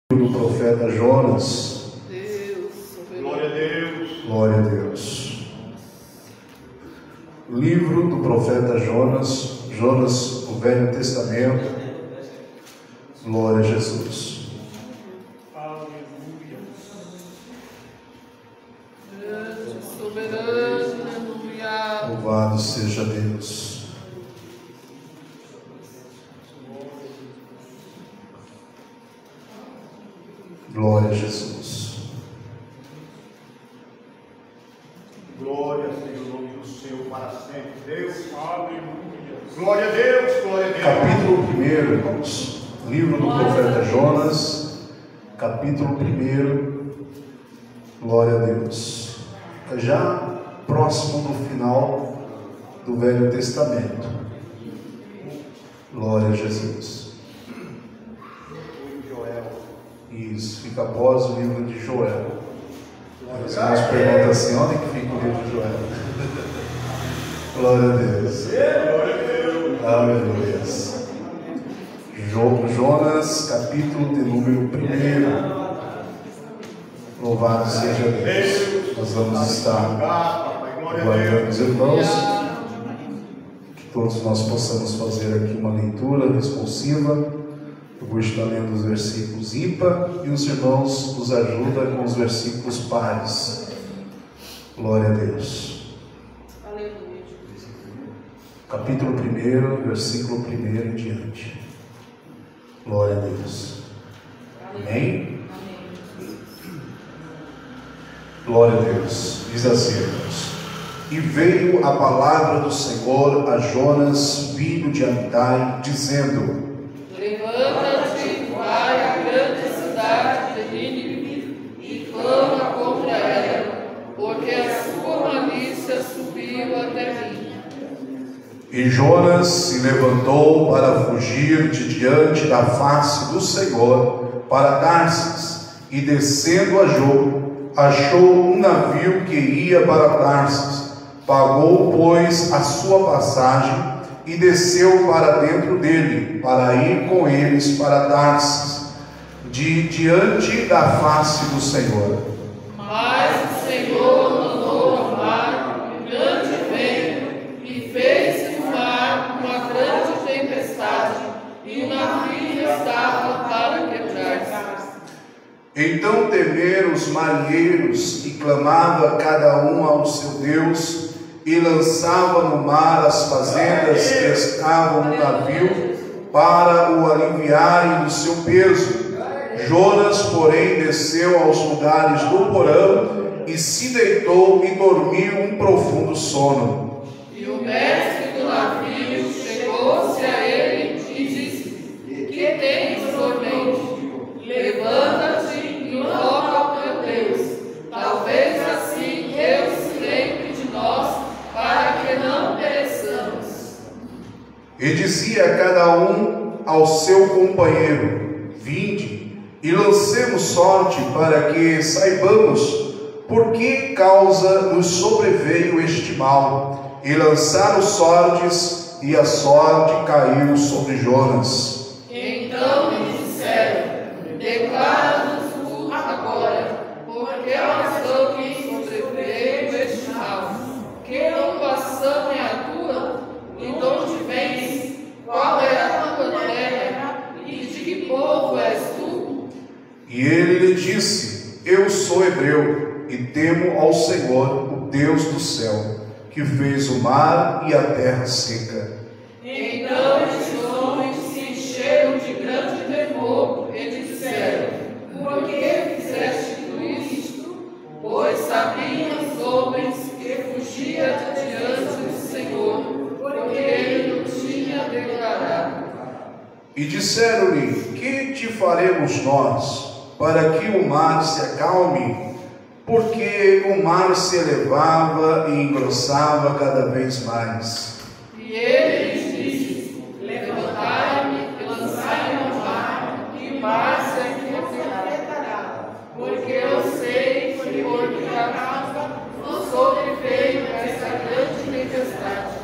Do profeta Jonas. Glória a Deus. Glória a Deus. Livro do profeta Jonas. Jonas, o Velho Testamento. Glória a Jesus. Aleluia. Grande, soberano, aleluia. Louvado seja Deus. Glória a Jesus. Glória seja o nome do Senhor para sempre. Deus, aleluia. Glória a Deus, glória a Deus. Capítulo 1, irmãos. Livro do profeta Jonas. Capítulo 1. Glória a Deus. Já próximo do final do Velho Testamento. Glória a Jesus. Isso, fica após o livro de Joel. Os irmãos perguntam assim: onde que fica o livro de Joel? Glória a Deus. Glória a Deus. Aleluia. Jonas, capítulo de número 1. Louvado seja Deus. Nós vamos estar guardando os irmãos. Que todos nós possamos fazer aqui uma leitura responsiva. Eu vou estar lendo os versículos ímpar e os irmãos nos ajudam com os versículos pares. Glória a Deus. Aleluia. Capítulo 1, versículo 1 em diante. Glória a Deus. Amém? Glória a Deus. Diz assim, irmãos: E veio a palavra do Senhor a Jonas, filho de Amitai, dizendo: Levanta-te, vai à grande cidade de Nínive e clama contra ela, porque a sua malícia subiu até mim. E Jonas se levantou para fugir de diante da face do Senhor para Tarsis, e descendo a Jope, achou um navio que ia para Tarsis. Pagou, pois, a sua passagem e desceu para dentro dele, para ir com eles para Tarsis, diante da face do Senhor. Mas o Senhor mandou ao mar um grande vento e fez no mar uma grande tempestade, e o navio estava para quebrar-se. Então temeram os marinheiros, e clamava cada um ao seu Deus, e lançava no mar as fazendas que estavam no navio, para o aliviarem do seu peso. Jonas, porém, desceu aos lugares do porão, e se deitou e dormiu um profundo sono. E o mestre do navio chegou-se a ele e disse: Que tens por mente? Levanta-te e invoca o teu Deus. Talvez assim Deus se lembre de nós, para que não pereçamos. E dizia cada um ao seu companheiro: Vinde, e lancemos sorte, para que saibamos por que causa nos sobreveio este mal. E lançaram sortes, e a sorte caiu sobre Jonas. Então lhe disseram: Declara-nos tu agora, por que razão que sobreveio este mal? Que ocupação é a tua? E de onde vens? Qual é a tua terra? E de que povo és tu? E ele lhe disse: Eu sou hebreu, e temo ao Senhor, o Deus do céu, que fez o mar e a terra seca. Então estes homens se encheram de grande temor e disseram: Por que fizeste tu isto? Pois sabiam os homens que fugia diante do Senhor, porque ele o tinha declarado. E disseram-lhe: Que te faremos nós, para que o mar se acalme? Porque o mar se elevava e engrossava cada vez mais. E ele lhes disse: Levantai-me e lançai-me ao mar, e o mar se aquietará. Porque eu sei que por minha causa não sobreveio essa grande tempestade.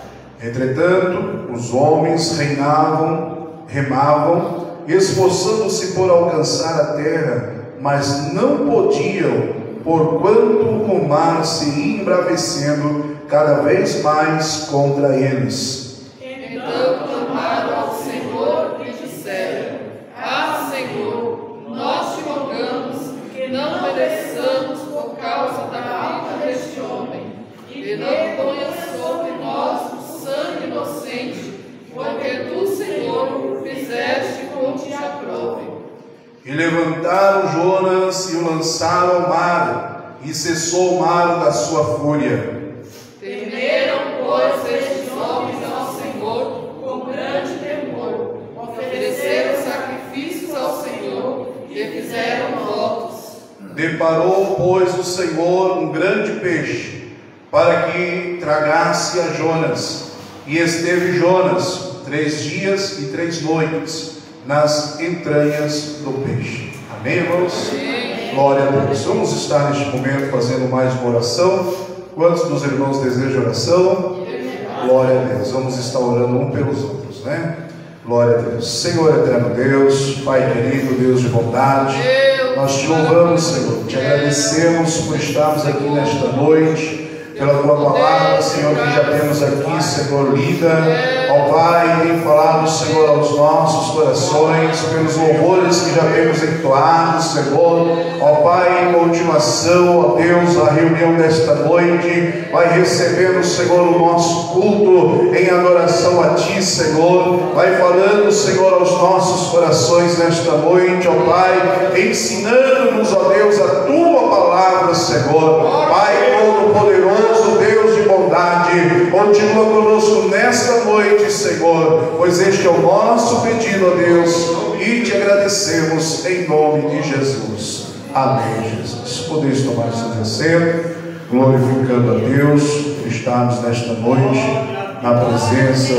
Entretanto, os homens remavam esforçando-se por alcançar a terra, mas não podiam, porquanto o mar se ia embravecendo cada vez mais contra eles. Então clamaram ao Senhor e disseram: Ah, Senhor, nós te rogamos que não pereçamos por causa da vida deste homem, e não ponhas sobre nós o sangue inocente, porque tu, Senhor, o fizeste como te aprove. E levantaram Jonas e o lançaram ao mar, e cessou o mar da sua fúria. Temeram, pois, estes homens ao Senhor com grande temor, ofereceram sacrifícios ao Senhor e fizeram votos. Deparou, pois, o Senhor um grande peixe, para que tragasse a Jonas. E esteve Jonas 3 dias e 3 noites nas entranhas do peixe. Amém, irmãos? Amém. Glória a Deus. Vamos estar neste momento fazendo mais uma oração. Quantos dos irmãos desejam oração? Glória a Deus. Vamos estar orando um pelos outros, né? Glória a Deus. Senhor eterno Deus, Pai querido, Deus de bondade, nós te louvamos, Senhor, te agradecemos por estarmos aqui nesta noite, pela tua palavra, Senhor, que já temos aqui, Senhor, lida. Ó Pai, tem falado, Senhor, aos nossos corações, pelos louvores que já temos entoado, Senhor. Ó Pai, em continuação, ó Deus, a reunião desta noite vai recebendo, Senhor, o nosso culto em adoração a Ti, Senhor. Vai falando, Senhor, aos nossos corações nesta noite, ó Pai, ensinando-nos, ó Deus, a Tua palavra, Senhor. Pai Todo-Poderoso, Deus de bondade, continua conosco nesta noite, Senhor, pois este é o nosso pedido, ó Deus, e te agradecemos em nome de Jesus. Amém, Jesus. Podeis tomar seu assento, glorificando a Deus por estarmos nesta noite na presença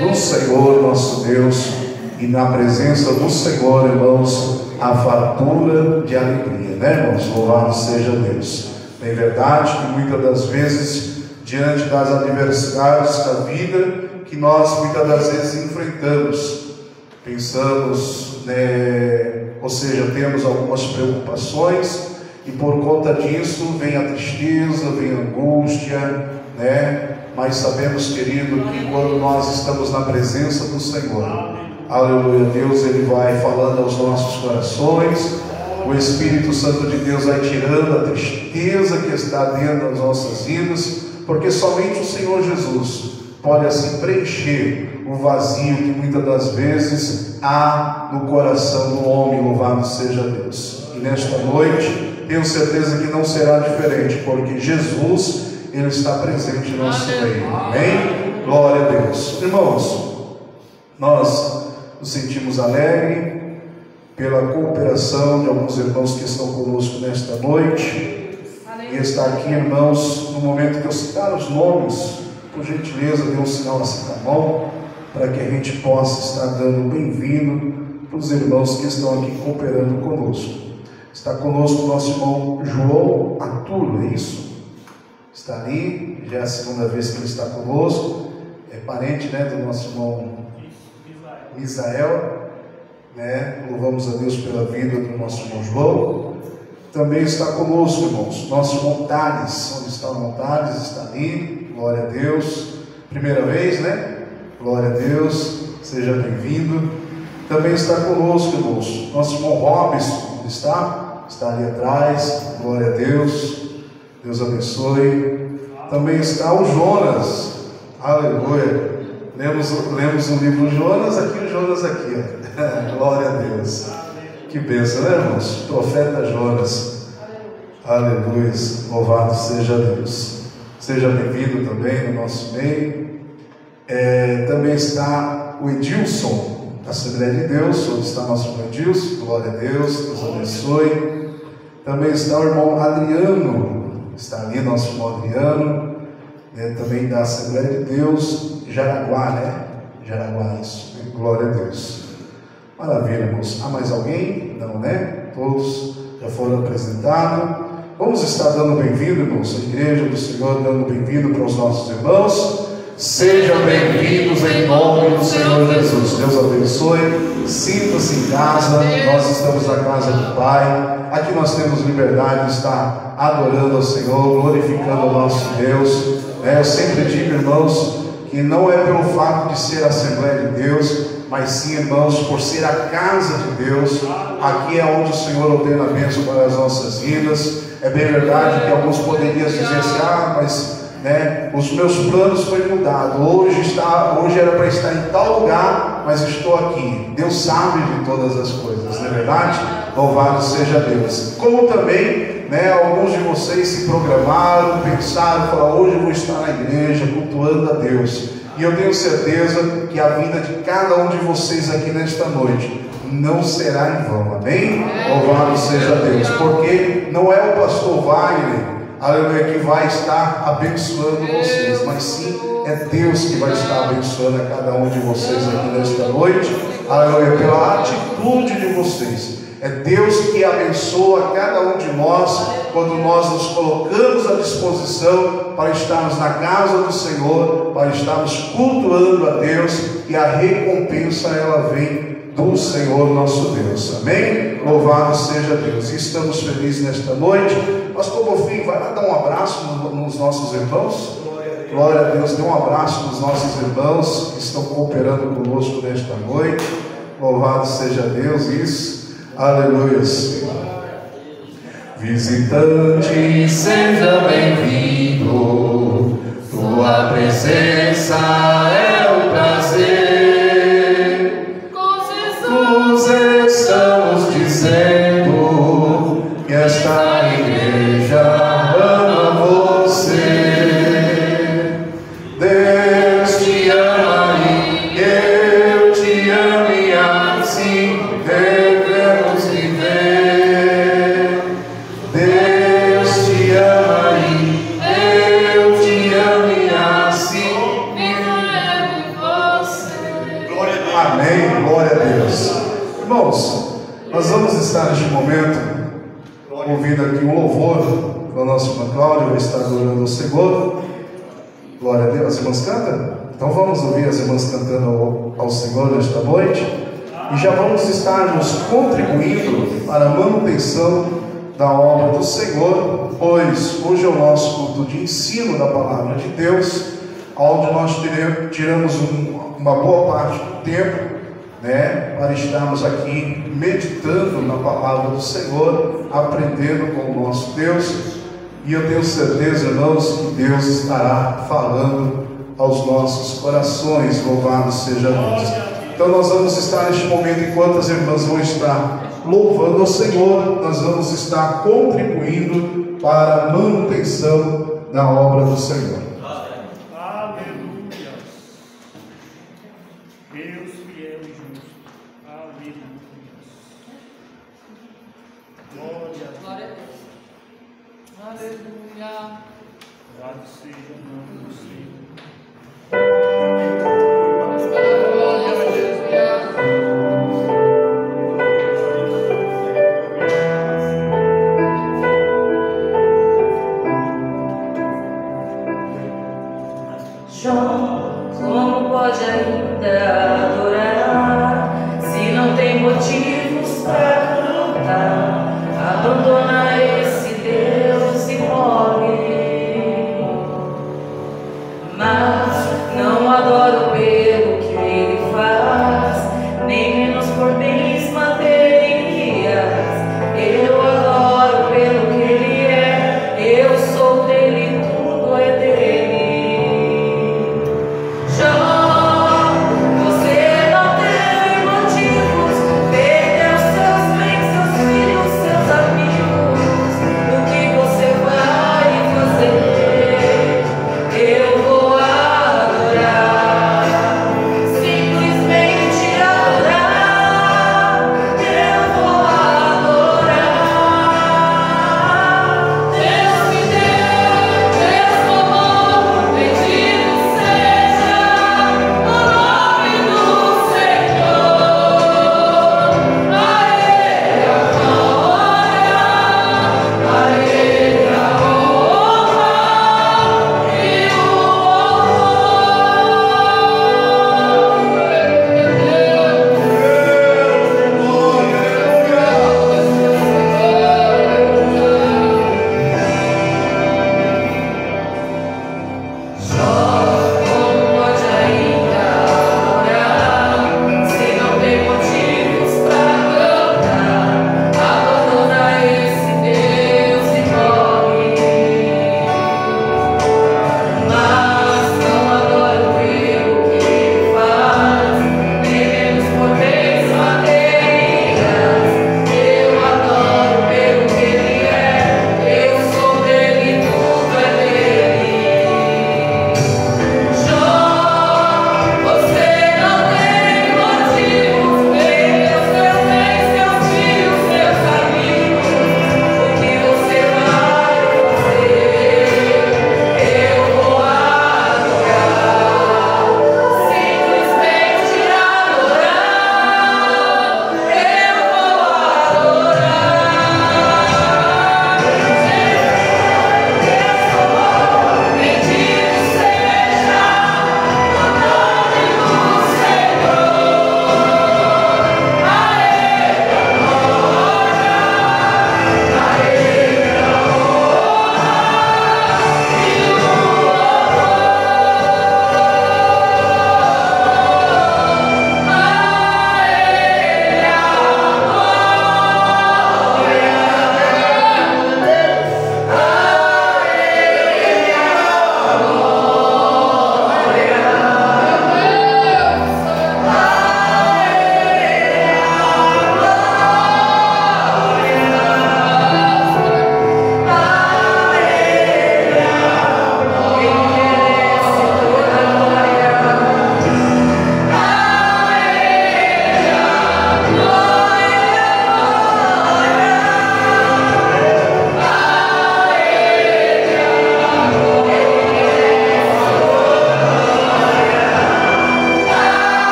do Senhor nosso Deus, e na presença do Senhor, irmãos, a fartura de alegria, né, irmãos? Louvado seja Deus. É verdade que muitas das vezes, diante das adversidades da vida, que nós muitas das vezes enfrentamos, pensamos, ou seja, temos algumas preocupações, e por conta disso vem a tristeza, vem a angústia, mas sabemos, querido, que quando nós estamos na presença do Senhor, aleluia, Deus, Ele vai falando aos nossos corações. O Espírito Santo de Deus vai tirando a tristeza que está dentro das nossas vidas, porque somente o Senhor Jesus pode assim preencher o vazio que muitas das vezes há no coração do homem. Louvado seja Deus. E nesta noite, tenho certeza que não será diferente, porque Jesus, Ele está presente em nosso meio. Amém? Glória a Deus. Irmãos, nós nos sentimos alegres pela cooperação de alguns irmãos que estão conosco nesta noite. E está aqui, irmãos, no momento que eu citar os nomes, por gentileza, dê um sinal assim com a mão, para que a gente possa estar dando bem-vindo para os irmãos que estão aqui cooperando conosco. Está conosco o nosso irmão João Arturo, é isso? Está ali, já é a segunda vez que ele está conosco, é parente, do nosso irmão Misael. Louvamos a Deus pela vida do nosso irmão João. Também está conosco, irmãos, nosso irmão Thales. Onde está o irmão Thales? Está ali, glória a Deus. Primeira vez, glória a Deus, seja bem-vindo. Também está conosco, irmãos, nosso irmão Robson. Onde está? Está ali atrás, glória a Deus, Deus abençoe. Também está o Jonas, aleluia. Lemos o livro Jonas, aqui o Jonas aqui, glória a Deus. Que bênção, irmãos? Profeta Jonas, aleluia, louvado seja Deus. Seja bem-vindo também no nosso meio. Também está o Edilson, da Assembleia de Deus. Onde está nosso irmão Edilson? Glória a Deus, Deus abençoe. Também está o irmão Adriano, está ali nosso irmão Adriano, também da Assembleia de Deus, Jaraguá, Jaraguá, isso, glória a Deus. Maravilha, irmãos. Há mais alguém? Não, Todos já foram apresentados. Vamos estar dando bem-vindo, irmãos, a igreja do Senhor, dando bem-vindo para os nossos irmãos. Sejam bem-vindos em nome do Senhor Jesus. Deus abençoe. Sinta-se em casa. Nós estamos na casa do Pai. Aqui nós temos liberdade de estar adorando ao Senhor, glorificando o nosso Deus. Eu sempre digo, irmãos, que não é pelo fato de ser a Assembleia de Deus, mas sim, irmãos, por ser a casa de Deus. Aqui é onde o Senhor ordena a bênção para as nossas vidas. É bem verdade que alguns poderiam dizer assim: mas os meus planos foram mudados. Hoje era para estar em tal lugar, mas estou aqui. Deus sabe de todas as coisas, não é verdade? Louvado seja Deus. Como também, alguns de vocês se programaram, pensaram, falaram: hoje eu vou estar na igreja cultuando a Deus. E eu tenho certeza que a vida de cada um de vocês aqui nesta noite não será em vão, amém? Louvado seja Deus, porque não é o pastor Wagner, aleluia, que vai estar abençoando vocês, mas sim é Deus que vai estar abençoando a cada um de vocês aqui nesta noite, aleluia, pela atitude de vocês. É Deus que abençoa cada um de nós quando nós nos colocamos à disposição para estarmos na casa do Senhor, para estarmos cultuando a Deus, e a recompensa ela vem do Senhor nosso Deus, amém? Louvado seja Deus. E estamos felizes nesta noite. Pastor Bonfim, vai lá dar um abraço nos nossos irmãos. Glória a Deus, dê um abraço nos nossos irmãos que estão cooperando conosco nesta noite. Louvado seja Deus. Isso. Aleluia, Senhor. Visitante, seja bem-vindo. Tua presença é o prazer. Nós estamos dizendo que esta igreja ama você. Deus te ama e eu te amo, e assim devemos viver. Deus te ama e eu te amo, e assim devemos você. Amém, glória a Deus. Irmãos, nós vamos estar neste momento ouvindo aqui um louvor do nosso irmão Cláudio, vai estar adorando o Senhor. Glória a Deus. As irmãs cantam? Então vamos ouvir as irmãs cantando ao Senhor nesta noite. E já vamos estar nos contribuindo para a manutenção da obra do Senhor, pois hoje é o nosso culto de ensino da palavra de Deus, onde nós tiramos uma boa parte do tempo, para estarmos aqui meditando na palavra do Senhor, aprendendo com o nosso Deus. E eu tenho certeza, irmãos, que Deus estará falando aos nossos corações. Louvado seja Deus. Então nós vamos estar neste momento, enquanto as irmãs vão estar louvando ao Senhor, nós vamos estar contribuindo para a manutenção da obra do Senhor. Aleluia. Deus fiel e justo. Aleluia. Glória a Deus. Aleluia. Louvado seja o nome do Senhor. Como pode ainda adorar se não tem motivos para cantar? Abandona esse Deus e morre.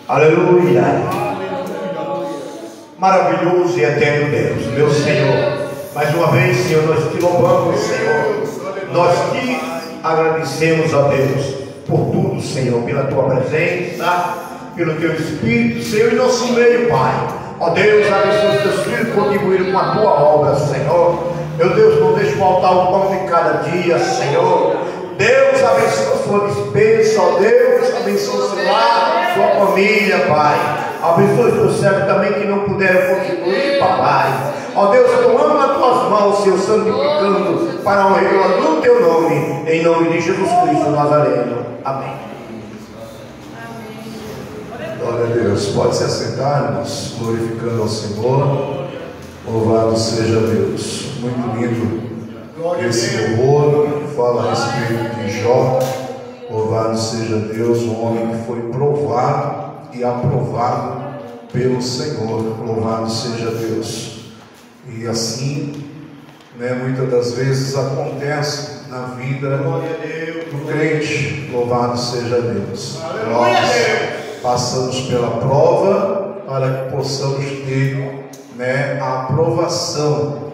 Aleluia. Maravilhoso e eterno Deus, meu Senhor. Mais uma vez, Senhor, nós te louvamos, Senhor. Nós te agradecemos, ó Deus, por tudo, Senhor, pela tua presença, pelo teu Espírito, Senhor, em nosso meio, Pai. Ó Deus, abençoe os teus filhos contribuírem com a tua obra, Senhor. Meu Deus, não deixe faltar o pão de cada dia, Senhor. Deus, abençoe a sua despensa, ó Deus, abençoe o seu lar, sua família, Pai. Abençoe os teus servos também que não puderam contribuir, Papai. Ó Deus, tomando nas tuas mãos, Senhor, santificando para a honra e glória do teu nome, em nome de Jesus Cristo Nazareno. Amém. Glória a Deus. Pode se assentar, irmãos, glorificando ao Senhor. Louvado seja Deus. Muito lindo esse louvor que fala a respeito de Jó. Louvado seja Deus, um homem que foi provado e aprovado pelo Senhor. Louvado seja Deus. E assim, muitas das vezes acontece na vida do crente. Louvado seja Deus. Nós passamos pela prova para que possamos ter a aprovação.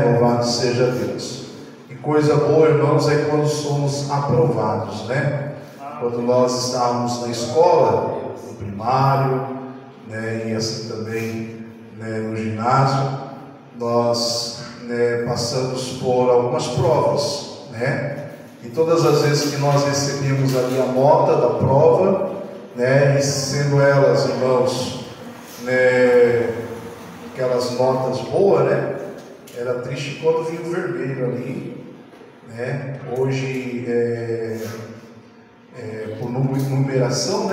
Louvado seja Deus. E coisa boa, irmãos, é quando somos aprovados, Quando nós estávamos na escola, no primário, e assim também no ginásio, nós passamos por algumas provas, E todas as vezes que nós recebíamos ali a nota da prova, e sendo elas, irmãos, aquelas notas boas, era triste quando vinha o vermelho ali, Hoje por numeração,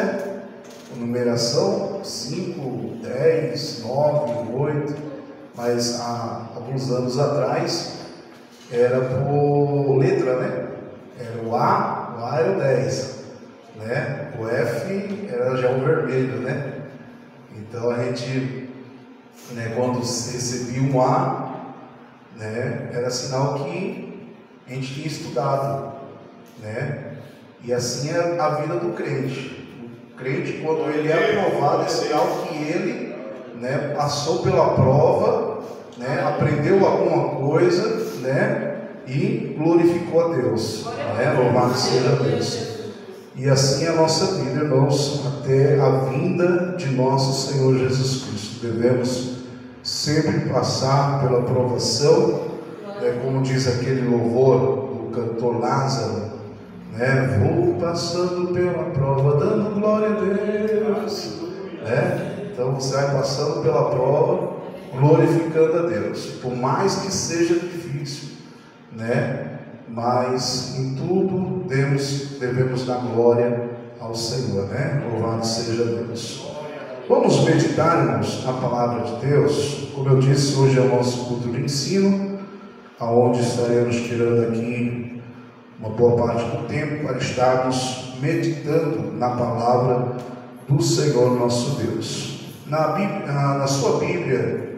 Por numeração 5, 10, 9, 8, mas há alguns anos atrás era por letra, Era o A era o 10, O F era já o vermelho, Então a gente, quando recebia um A, era sinal que a gente tinha estudado, E assim é a vida do crente. O crente, quando ele é aprovado, é sinal que ele, passou pela prova, aprendeu alguma coisa, e glorificou a Deus, Louvado seja Deus. E assim é a nossa vida, irmãos, até a vinda de nosso Senhor Jesus Cristo. Devemos sempre passar pela provação, como diz aquele louvor do cantor Lázaro, vou passando pela prova, dando glória a Deus, Então você vai passando pela prova, glorificando a Deus, por mais que seja difícil, Mas em tudo devemos dar glória ao Senhor, Louvado seja Deus. Vamos meditar, irmãos, na palavra de Deus. Como eu disse, hoje é o nosso culto de ensino, aonde estaremos tirando aqui uma boa parte do tempo para estarmos meditando na palavra do Senhor nosso Deus. Na sua Bíblia,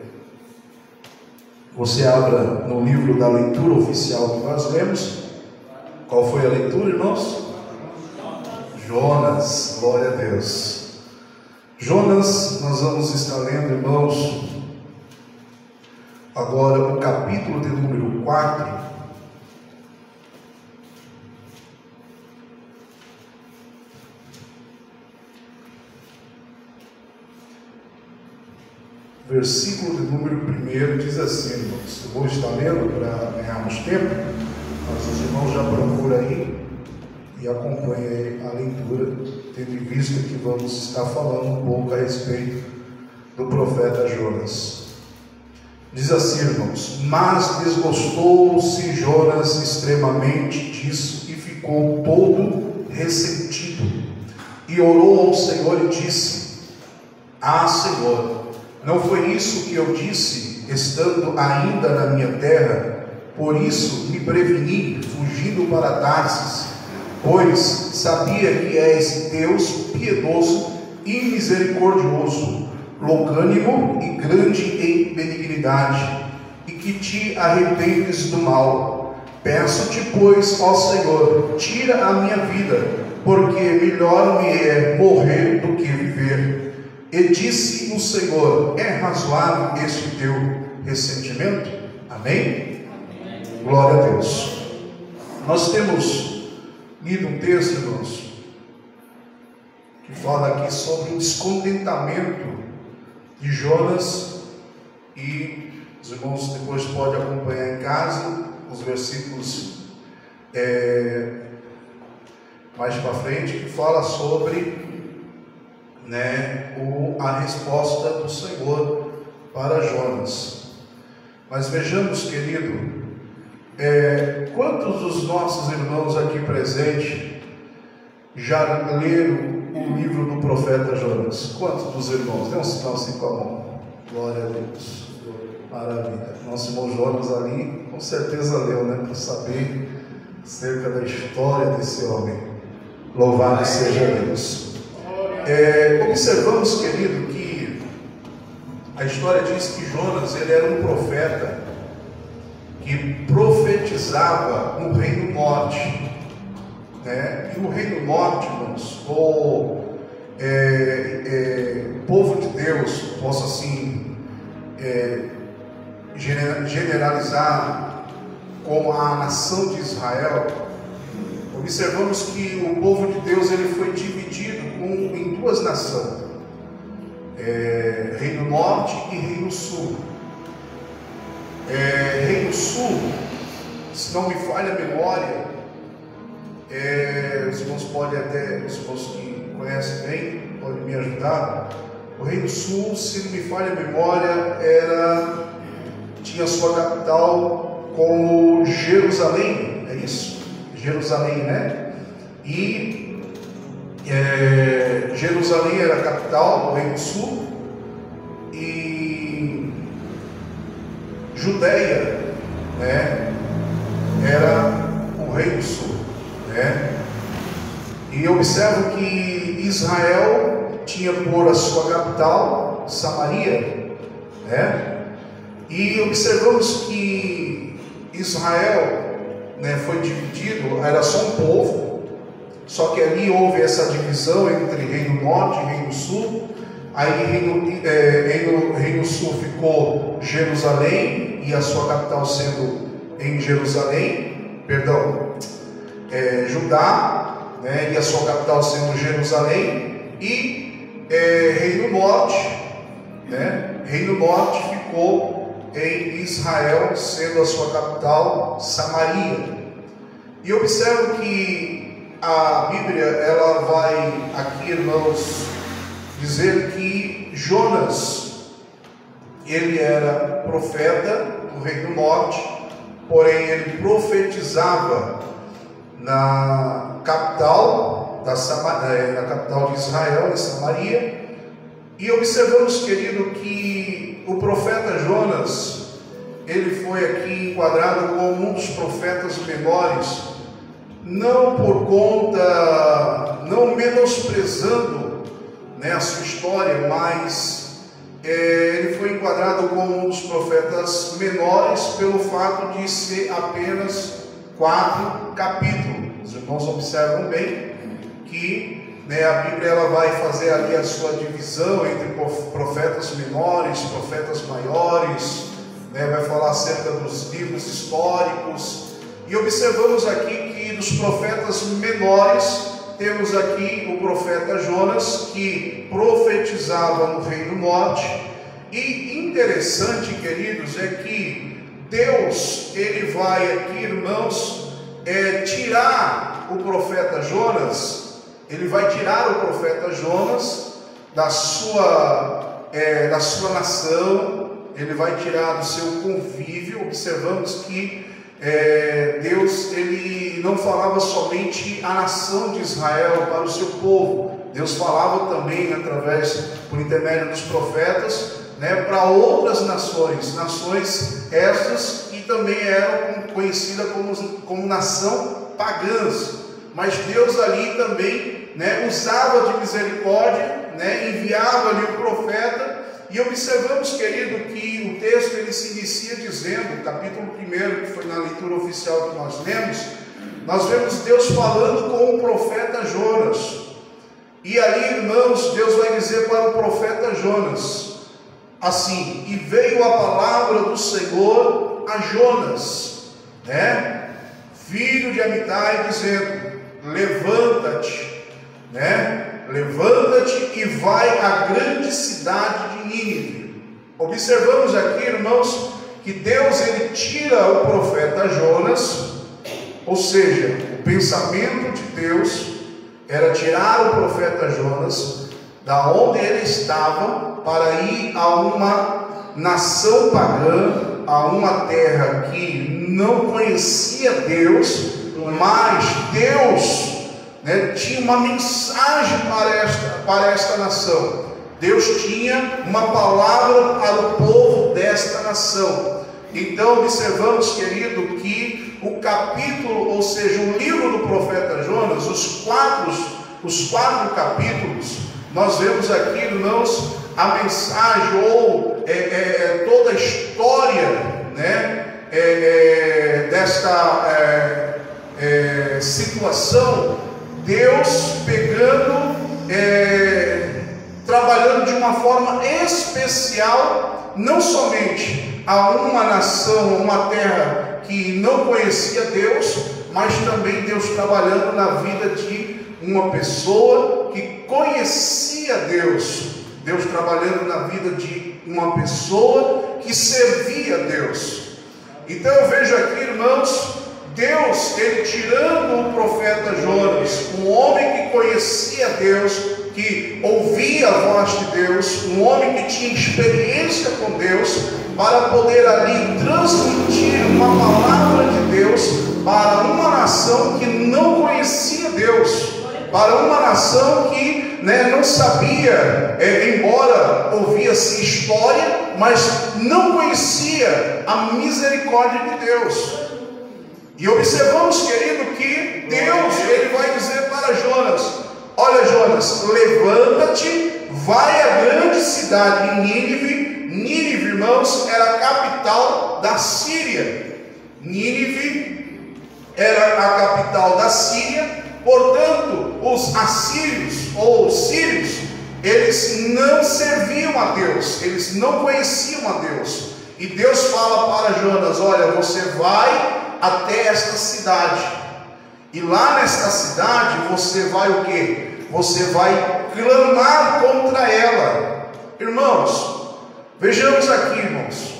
você abra no livro da leitura oficial que nós lemos. Qual foi a leitura, irmãos? Jonas, glória a Deus. Jonas, nós vamos estar lendo, irmãos, agora o capítulo de número 4. Versículo de número 1 diz assim, irmãos. Eu vou estar lendo para ganharmos tempo, mas os irmãos já procuram aí e acompanhem a leitura, tendo em vista que vamos estar falando um pouco a respeito do profeta Jonas. Diz assim, irmãos: mas desgostou-se Jonas extremamente disso e ficou todo ressentido, e orou ao Senhor e disse: ah, Senhor, não foi isso que eu disse, estando ainda na minha terra? Por isso me preveni, fugindo para Tarsis, pois sabia que és Deus piedoso e misericordioso, longânimo e grande em benignidade, e que te arrependes do mal. Peço-te, pois, ó Senhor, tira a minha vida, porque melhor me é morrer do que viver. Senhor, é razoável este teu ressentimento? Amém? Glória a Deus. Nós temos lido um texto, irmãos, que fala aqui sobre o descontentamento de Jonas, e os irmãos depois podem acompanhar em casa os versículos mais para frente, que fala sobre a resposta do Senhor para Jonas. Mas vejamos, querido, quantos dos nossos irmãos aqui presentes já leram o livro do profeta Jonas? Quantos dos irmãos? Dê um sinal assim com a mão. Glória a Deus. Maravilha. Nosso irmão Jonas ali com certeza leu, né? Para saber acerca da história desse homem. Louvado seja Deus. Observamos, querido, que a história diz que Jonas, ele era um profeta que profetizava no Reino Norte, né? E o Reino Norte, irmãos, o povo de Deus, posso assim generalizar como a nação de Israel. Observamos que o povo de Deus, ele foi dividido em duas nações, Reino Norte e Reino Sul. Reino Sul, se não me falha a memória, os irmãos podem até, os irmãos que conhecem bem, podem me ajudar. O Reino Sul, se não me falha a memória, tinha sua capital como Jerusalém, é isso? Jerusalém, né? E Jerusalém era a capital do Reino Sul, e Judeia, né, era o Reino Sul, né? E observo que Israel tinha por a sua capital Samaria, né? E observamos que Israel, né, foi dividido, era só um povo, só que ali houve essa divisão entre Reino Norte e Reino Sul. Aí Reino Sul ficou Jerusalém, e a sua capital sendo em Jerusalém, Judá, né, e a sua capital sendo Jerusalém, e Reino Norte, né, Reino Norte ficou em Israel, sendo a sua capital Samaria. E observo que a Bíblia, ela vai aqui, irmãos, dizer que Jonas, ele era profeta do Reino Norte, porém ele profetizava na capital na capital de Israel, em Samaria. E observamos, querido, que o profeta Jonas, ele foi aqui enquadrado como um dos profetas menores, não por conta, não menosprezando, né, a sua história, mas ele foi enquadrado como um dos profetas menores pelo fato de ser apenas 4 capítulos. Os irmãos observam bem que, né, a Bíblia, ela vai fazer ali a sua divisão entre profetas menores, profetas maiores, né, vai falar acerca dos livros históricos. E observamos aqui que dos profetas menores temos aqui o profeta Jonas, que profetizava no Reino Norte. E interessante, queridos, é que Deus, ele vai aqui, irmãos, tirar o profeta Jonas, ele vai tirar o profeta Jonas da sua nação, ele vai tirar do seu convívio. Observamos que Deus, ele não falava somente a nação de Israel para o seu povo, Deus falava também por intermédio dos profetas, né, para outras nações estas que também eram conhecidas como nação pagãs, mas Deus ali também, né, usava de misericórdia, né, enviava ali o profeta. E observamos, querido, que o texto ele se inicia dizendo, capítulo 1, que foi na leitura oficial que nós lemos, nós vemos Deus falando com o profeta Jonas. E ali, irmãos, Deus vai dizer para o profeta Jonas: assim: e veio a palavra do Senhor a Jonas, né, filho de Amitai, dizendo: levanta-te, né, levanta-te e vai à grande cidade de Nínive. Observamos aqui, irmãos, que Deus, ele tira o profeta Jonas, ou seja, o pensamento de Deus era tirar o profeta Jonas da onde ele estava para ir a uma nação pagã, a uma terra que não conhecia Deus, mas Deus, né, tinha uma mensagem para esta nação. Deus tinha uma palavra para o povo desta nação. Então observamos, querido, que o capítulo, ou seja, o livro do profeta Jonas, os quatro capítulos, nós vemos aqui, irmãos, a mensagem ou toda a história, né, desta situação. Deus pegando, trabalhando de uma forma especial, não somente a uma nação, uma terra que não conhecia Deus, mas também Deus trabalhando na vida de uma pessoa que conhecia Deus. Deus trabalhando na vida de uma pessoa que servia a Deus. Então eu vejo aqui, irmãos, Deus, ele tirando o profeta Jonas, um homem que conhecia Deus, que ouvia a voz de Deus, um homem que tinha experiência com Deus, para poder ali transmitir uma palavra de Deus para uma nação que não conhecia Deus, para uma nação que, né, não sabia, embora ouvia-se história, mas não conhecia a misericórdia de Deus. E observamos, querido, que Deus, ele vai dizer para Jonas: olha, Jonas, levanta-te, vai à grande cidade de Nínive. Nínive, irmãos, era a capital da Síria. Nínive era a capital da Síria. Portanto, os assírios ou os sírios, eles não serviam a Deus, eles não conheciam a Deus. E Deus fala para Jonas: olha, você vai até esta cidade, e lá nesta cidade você vai o quê? Você vai clamar contra ela. Irmãos, vejamos aqui, irmãos,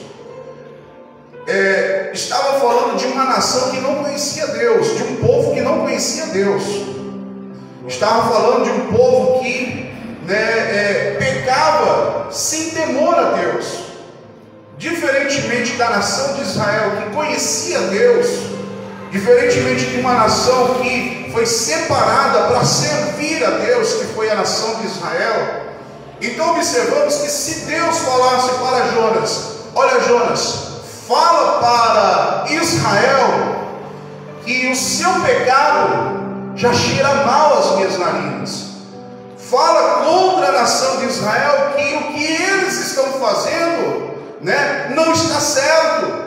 estava falando de uma nação que não conhecia Deus, de um povo que não conhecia Deus. Estava falando de um povo que, né, pecava sem temor a Deus. Diferentemente da nação de Israel, que conhecia Deus, diferentemente de uma nação que foi separada para servir a Deus, que foi a nação de Israel. Então observamos que se Deus falasse para Jonas: olha, Jonas, fala para Israel que o seu pecado já cheira mal às minhas narinas. Fala contra a nação de Israel que o que eles estão fazendo, né, não está certo.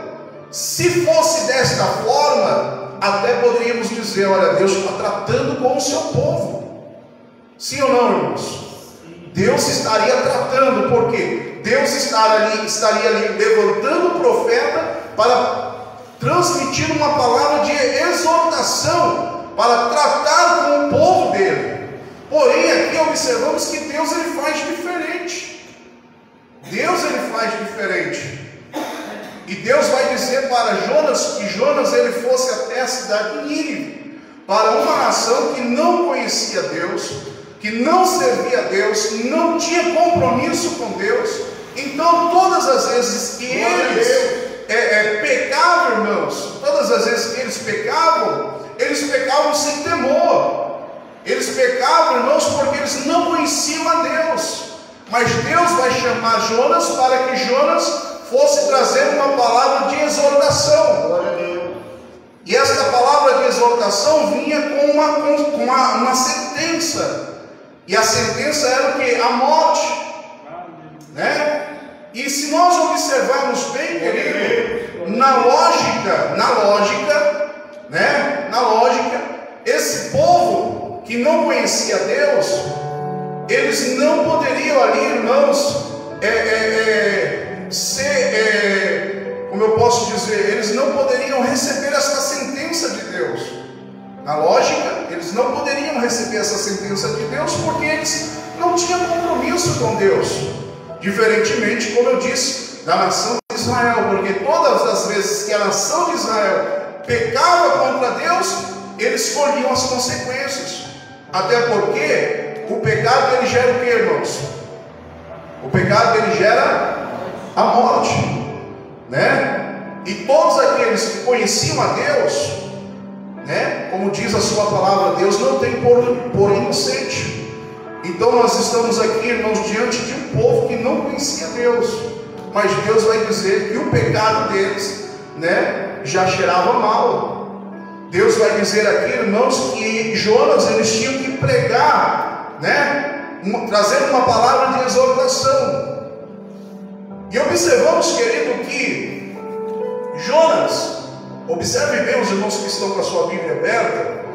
Se fosse desta forma, até poderíamos dizer: olha, Deus está tratando com o seu povo. Sim ou não, irmãos? Deus estaria tratando, porque Deus estaria ali levantando o profeta para transmitir uma palavra de exortação, para tratar com o povo dele. Porém, aqui observamos que Deus, ele faz diferente. Deus, ele faz diferente. E Deus vai dizer para Jonas que Jonas, ele fosse até a cidade de Nínive, para uma nação que não conhecia Deus, que não servia a Deus, não tinha compromisso com Deus. Então todas as vezes que eles pecavam, irmãos, todas as vezes que eles pecavam sem temor. Eles pecavam, irmãos, porque eles não conheciam a Deus. Mas Deus vai chamar Jonas para que Jonas fosse trazer uma palavra de exortação. E esta palavra de exortação vinha com uma sentença. E a sentença era o que? A morte, né? E se nós observarmos bem, querido, na lógica, esse povo que não conhecia Deus, eles não poderiam ali, irmãos, presença de Deus, porque eles não tinham compromisso com Deus, diferentemente, como eu disse, da nação de Israel, porque todas as vezes que a nação de Israel pecava contra Deus, eles colhiam as consequências, até porque o pecado ele gera o que, irmãos? O pecado ele gera a morte, né? E todos aqueles que conheciam a Deus, né? Como diz a sua palavra, Deus não tem por inocente. Então nós estamos aqui, irmãos, diante de um povo que não conhecia Deus, mas Deus vai dizer que o pecado deles, né, já cheirava mal. Deus vai dizer aqui, irmãos, que Jonas, eles tinham que pregar, né, trazendo uma palavra de exortação. E observamos, querido, que Jonas, observe bem os irmãos que estão com a sua Bíblia aberta,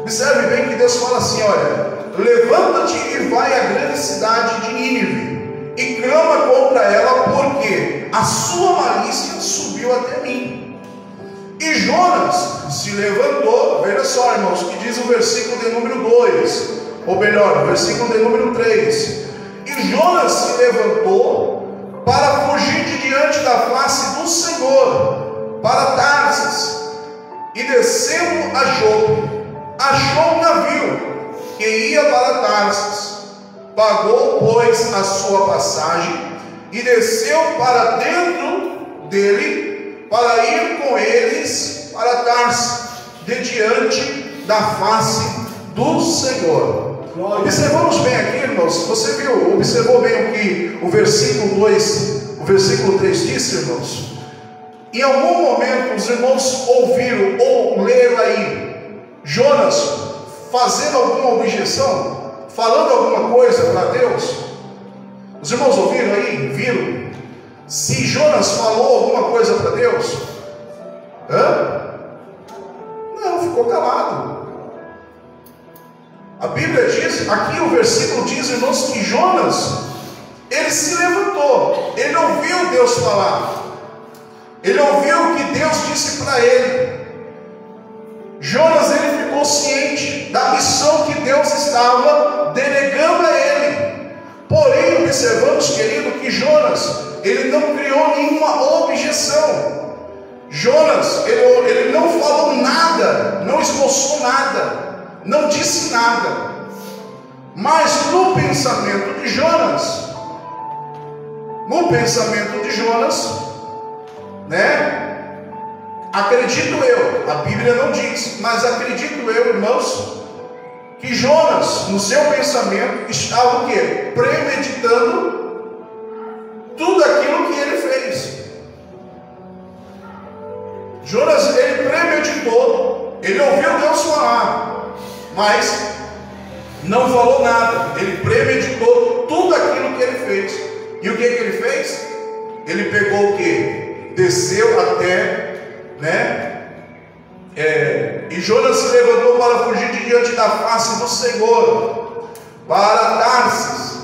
observe bem que Deus fala assim, olha, levanta-te e vai à grande cidade de Nínive, e clama contra ela, porque a sua malícia subiu até mim. E Jonas se levantou, veja só, irmãos, que diz o versículo de número 2, ou melhor, o versículo de número 3. E Jonas se levantou para fugir de diante da face do Senhor, para Tarsis, e descendo a Jope, achou um navio que ia para Tarsis. Pagou, pois, a sua passagem e desceu para dentro dele, para ir com eles para Tarsis, de diante da face do Senhor. Observamos bem aqui, irmãos, você viu, observou bem o que o versículo 2, o versículo 3 disse, irmãos? Em algum momento os irmãos ouviram ou leram aí Jonas fazendo alguma objeção, falando alguma coisa para Deus? Os irmãos ouviram aí? Viram? Se Jonas falou alguma coisa para Deus? Não, ficou calado. A Bíblia diz, aqui o versículo diz, irmãos, que Jonas, ele se levantou, ele ouviu Deus falar, ele ouviu o que Deus disse para ele. Jonas, ele ficou ciente da missão que Deus estava delegando a ele. Porém, observamos, querido, que Jonas, ele não criou nenhuma objeção. Jonas, ele não falou nada, não esboçou nada, não disse nada. Mas no pensamento de Jonas, né? Acredito eu, a Bíblia não diz, mas acredito eu, irmãos, que Jonas, no seu pensamento, estava o quê? Premeditando tudo aquilo que ele fez. Jonas, ele premeditou, ele ouviu Deus falar, mas não falou nada. Ele premeditou tudo aquilo que ele fez. E o que ele fez? Ele pegou o quê? Desceu até, né? E Jonas se levantou para fugir de diante da face do Senhor, para Tarsis,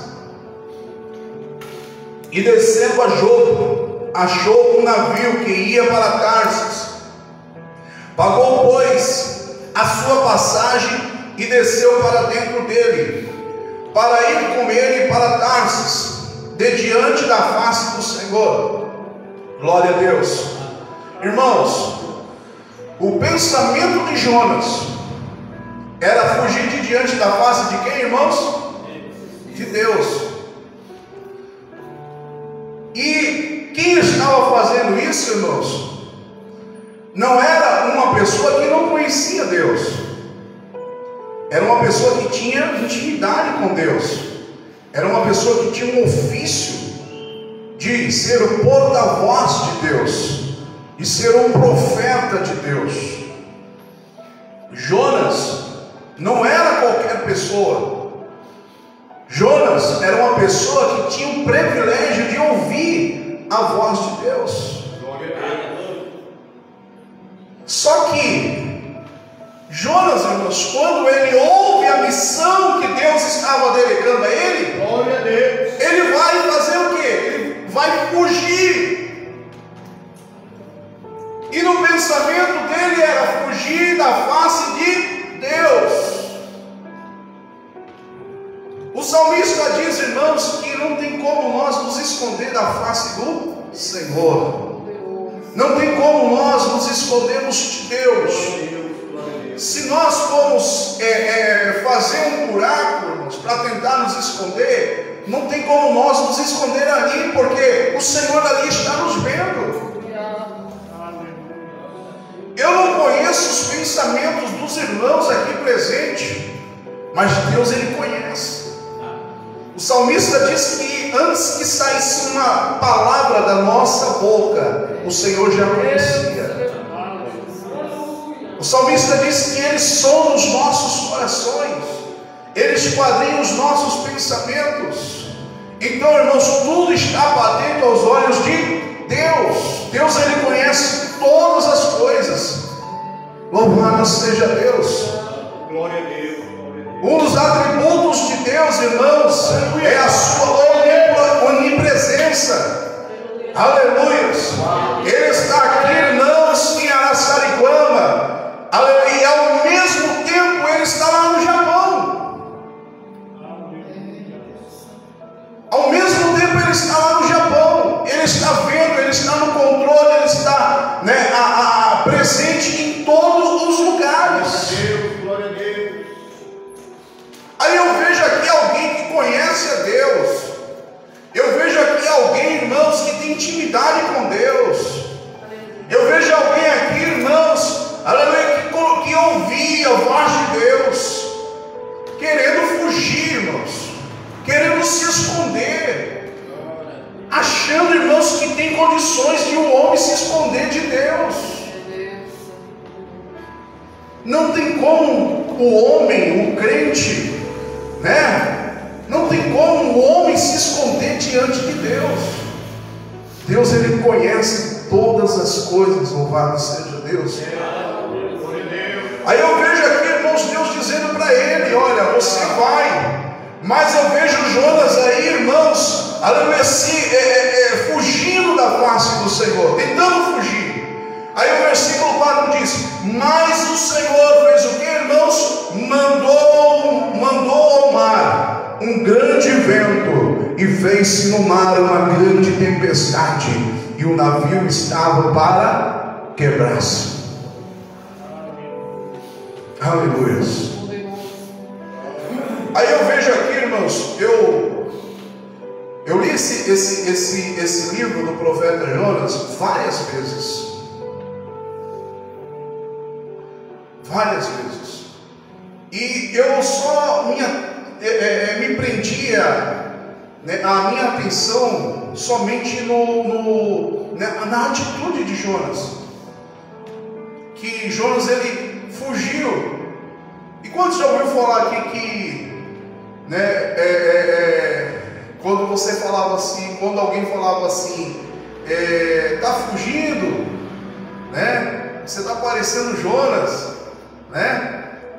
e descendo a Jope, achou um navio que ia para Tarsis. Pagou, pois, a sua passagem e desceu para dentro dele, para ir com ele para Tarsis, de diante da face do Senhor. Glória a Deus. Irmãos, o pensamento de Jonas era fugir de diante da face de quem, irmãos? De Deus. E quem estava fazendo isso, irmãos? Não era uma pessoa que não conhecia Deus, era uma pessoa que tinha intimidade com Deus, era uma pessoa que tinha um ofício de ser o porta-voz de Deus, de ser um profeta de Deus. Jonas não era qualquer pessoa. Jonas era uma pessoa que tinha o privilégio de ouvir a voz de Deus. Só que Jonas, irmãos, quando ele ouve a missão que Deus estava delegando a ele, ele vai fazer o quê? Ele vai fugir. E no pensamento dele era fugir da face de Deus. esconder da face do Senhor. Não tem como nós nos escondermos de Deus. Se nós formos fazer um buraco, irmãos, para tentar nos esconder, não tem como nós nos esconder ali, porque o Senhor ali está nos vendo. Eu não conheço os pensamentos dos irmãos aqui presentes, mas Deus, Ele conhece. O salmista diz que antes que saísse uma palavra da nossa boca, o Senhor já conhecia. O salmista diz que Ele sonda os nossos corações, Ele esquadrinha os nossos pensamentos. Então, irmãos, tudo está patente aos olhos de Deus. Deus, Ele conhece todas as coisas. Louvado seja Deus. Glória a Deus. Um dos atributos de Deus, irmãos, é a sua onipresença. Aleluia. Ele está aqui, irmãos, em Araçariguama. E ao mesmo tempo Ele está lá no Japão. Ao mesmo tempo Ele está lá no Japão. Ele está vendo, Ele está no controle, Ele está presente em todos os lugares. Glória a Deus. Aí eu vejo aqui alguém que conhece a Deus. Eu vejo aqui alguém, irmãos, que tem intimidade com Deus. Eu vejo alguém aqui, irmãos, aleluia, que ouvia a voz de Deus, querendo fugir, irmãos, querendo se esconder, achando, irmãos, que tem condições de um homem se esconder de Deus. Não tem como o homem, o crente, não tem como o homem se esconder diante de Deus. Deus, Ele conhece todas as coisas, louvado seja Deus. Aí eu vejo aqui, irmãos, Deus dizendo para ele: olha, você vai. Mas eu vejo Jonas aí, irmãos, aleluia, fugindo da face do Senhor, tentando fugir. Aí o versículo 4 diz: mas o Senhor fez o que, irmãos? Mandou ao mar um grande vento, e fez-se no mar uma grande tempestade, e o navio estava para quebrar-se. Aleluia. Aí eu vejo aqui, irmãos, eu li esse livro do profeta Jonas várias vezes. E eu só me prendia, a minha atenção somente na atitude de Jonas. Que Jonas, ele fugiu. E quando já ouviu falar aqui que quando você falava assim, quando alguém falava assim, está fugindo, você está parecendo Jonas,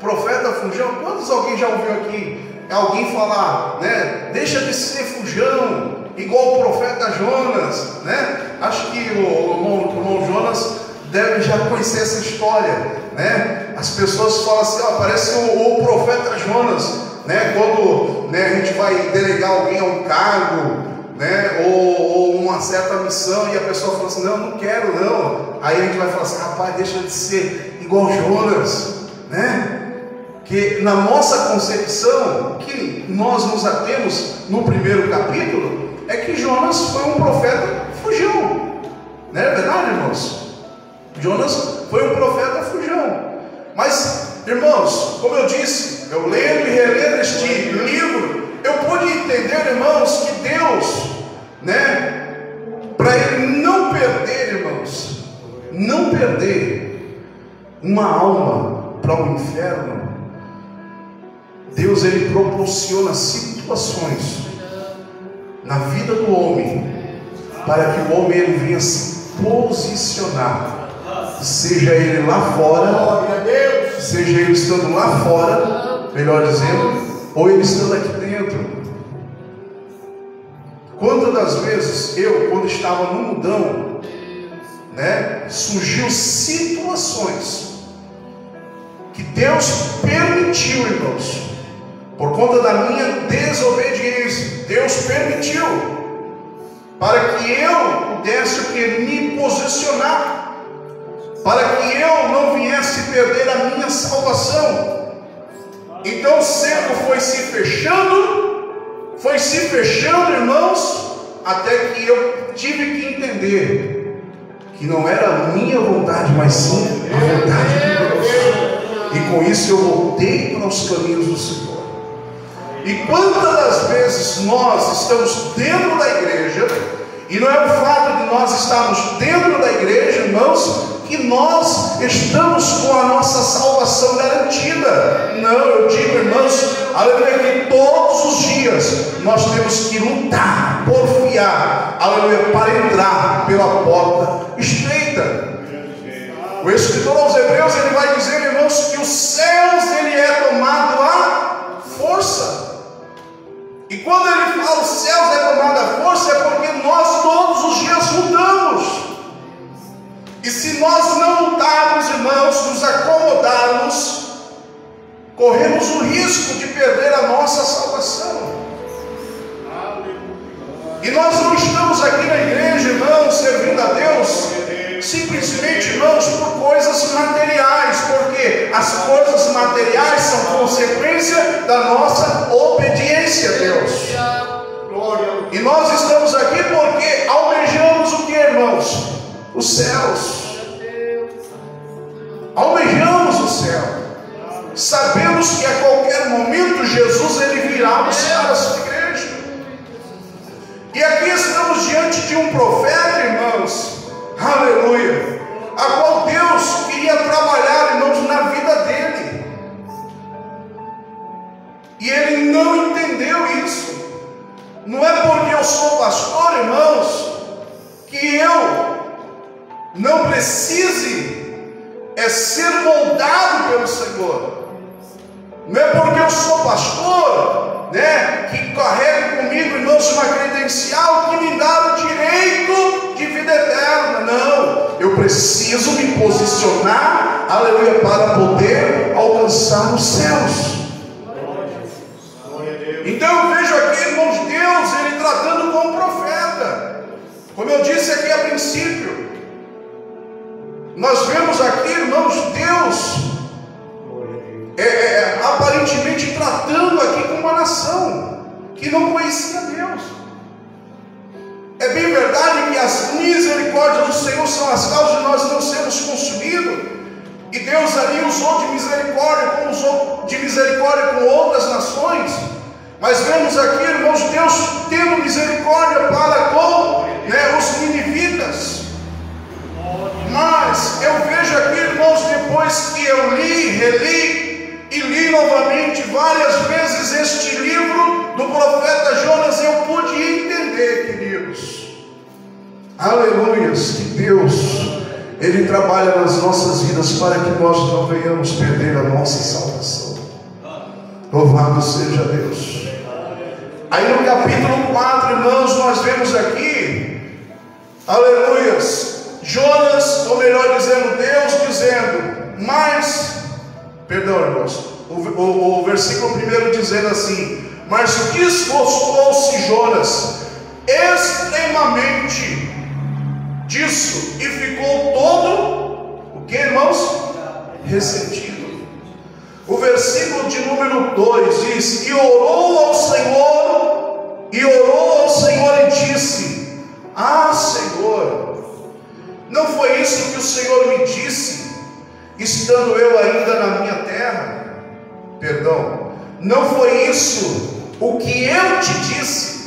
profeta fujão. Quantos alguém já ouviu aqui alguém falar, deixa de ser fujão, igual o profeta Jonas, Acho que o irmão Jonas deve já conhecer essa história, As pessoas falam assim: parece o profeta Jonas, Quando a gente vai delegar alguém a um cargo, ou uma certa missão, e a pessoa fala assim: não quero não. Aí a gente vai falar assim: rapaz, deixa de ser igual Jonas, Que na nossa concepção, que nós nos atemos no primeiro capítulo, é que Jonas foi um profeta fujão. Não é verdade, irmãos? Jonas foi um profeta fujão. Mas, irmãos, como eu disse, eu lendo e relendo este livro, eu pude entender, irmãos, que Deus, para Ele não perder, irmãos, não perder uma alma para o inferno, Deus, Ele proporciona situações na vida do homem, para que o homem ele venha se posicionar, seja ele lá fora, seja ele estando lá fora, melhor dizendo, ou ele estando aqui dentro. Quantas das vezes eu, quando estava no mundão, surgiu situações que Deus permitiu, irmãos, por conta da minha desobediência. Deus permitiu. para que eu pudesse me posicionar, para que eu não viesse perder a minha salvação. Então o cerco foi se fechando, irmãos, até que eu tive que entender que não era a minha vontade, mas sim a vontade de Deus. E com isso eu voltei para os caminhos do Senhor. E quantas das vezes nós estamos dentro da igreja, e não é o fato de nós estarmos dentro da igreja, irmãos, que nós estamos com a nossa salvação garantida. Não, eu digo, irmãos, aleluia, que todos os dias nós temos que lutar, porfiar, aleluia, para entrar pela porta estreita. O escritor aos Hebreus, ele vai dizer, irmãos, que os céus ele é tomado à força. E quando ele fala os céus é tomado à força, é porque nós todos os dias lutamos. E se nós não lutarmos, irmãos, nos acomodarmos, corremos o risco de perder a nossa salvação. E nós não estamos aqui na igreja, irmãos, servindo a Deus simplesmente, irmãos, por coisas materiais, porque as coisas materiais são consequência da nossa obediência a Deus. E nós estamos aqui porque almejamos o que, irmãos? Os céus. Almejamos o céu. Sabemos que a qualquer momento Jesus ele virá buscar a sua igreja. E aqui estamos diante de um profeta, irmãos, aleluia, a qual Deus queria trabalhar, irmãos, na vida dele. E ele não entendeu isso. Não é porque eu sou pastor, irmãos, que eu não precise ser moldado pelo Senhor. Não é porque eu sou pastor, que carrego comigo, irmãos, uma credencial que me dá o direito de vida eterna. Não, eu preciso me posicionar, aleluia, para poder alcançar os céus. Então eu vejo aqui, irmãos, Deus ele tratando com o profeta. Como eu disse aqui a princípio, nós vemos aqui, irmãos, Deus aparentemente tratando aqui com uma nação que não conhecia Deus. É bem verdade que as misericórdias do Senhor são as causas de nós não sermos consumidos, e Deus ali usou de misericórdia, como usou de misericórdia com outras nações. Mas vemos aqui, irmãos, Deus tendo misericórdia para com os ninivitas. Mas eu vejo aqui, irmãos, depois que eu li, reli e li novamente várias vezes este livro do profeta Jonas, eu pude entender, queridos, aleluias, que Deus ele trabalha nas nossas vidas para que nós não venhamos perder a nossa salvação. Louvado seja Deus. Aí no capítulo 4, irmãos, nós vemos aqui, aleluias, Jonas, ou melhor dizendo, Deus dizendo, irmãos, o versículo 1 dizendo assim: mas desgostou-se Jonas extremamente disso, e ficou todo, o que, irmãos? Ressentido. O versículo de número 2 diz: e orou ao Senhor e disse: ah, Senhor, não foi isso que o Senhor me disse, estando eu ainda na minha terra? Perdão, não foi isso o que eu te disse?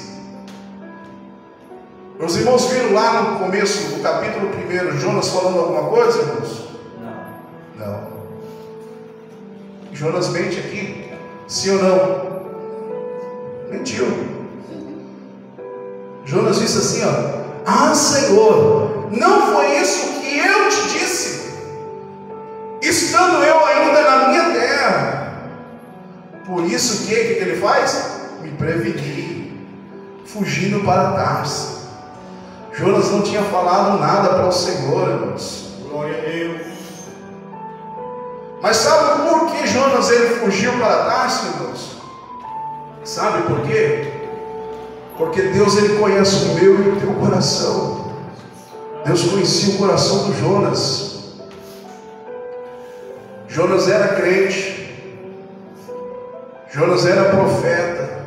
Os irmãos viram lá no começo do capítulo 1, Jonas falando alguma coisa, irmãos? Não. Jonas mente aqui? Sim ou não? Mentiu. Jonas disse assim, ah, Senhor, não foi isso que eu te disse, estando eu ainda na minha terra? Por isso que ele faz? Me preveni, fugindo para Tarso. Jonas não tinha falado nada para o Senhor, irmãos. Glória a Deus. Mas sabe por que Jonas ele fugiu para Tarso, irmãos? Sabe por quê? Porque Deus, Ele conhece o meu e o teu coração. Deus conhecia o coração do Jonas. Jonas era crente, Jonas era profeta,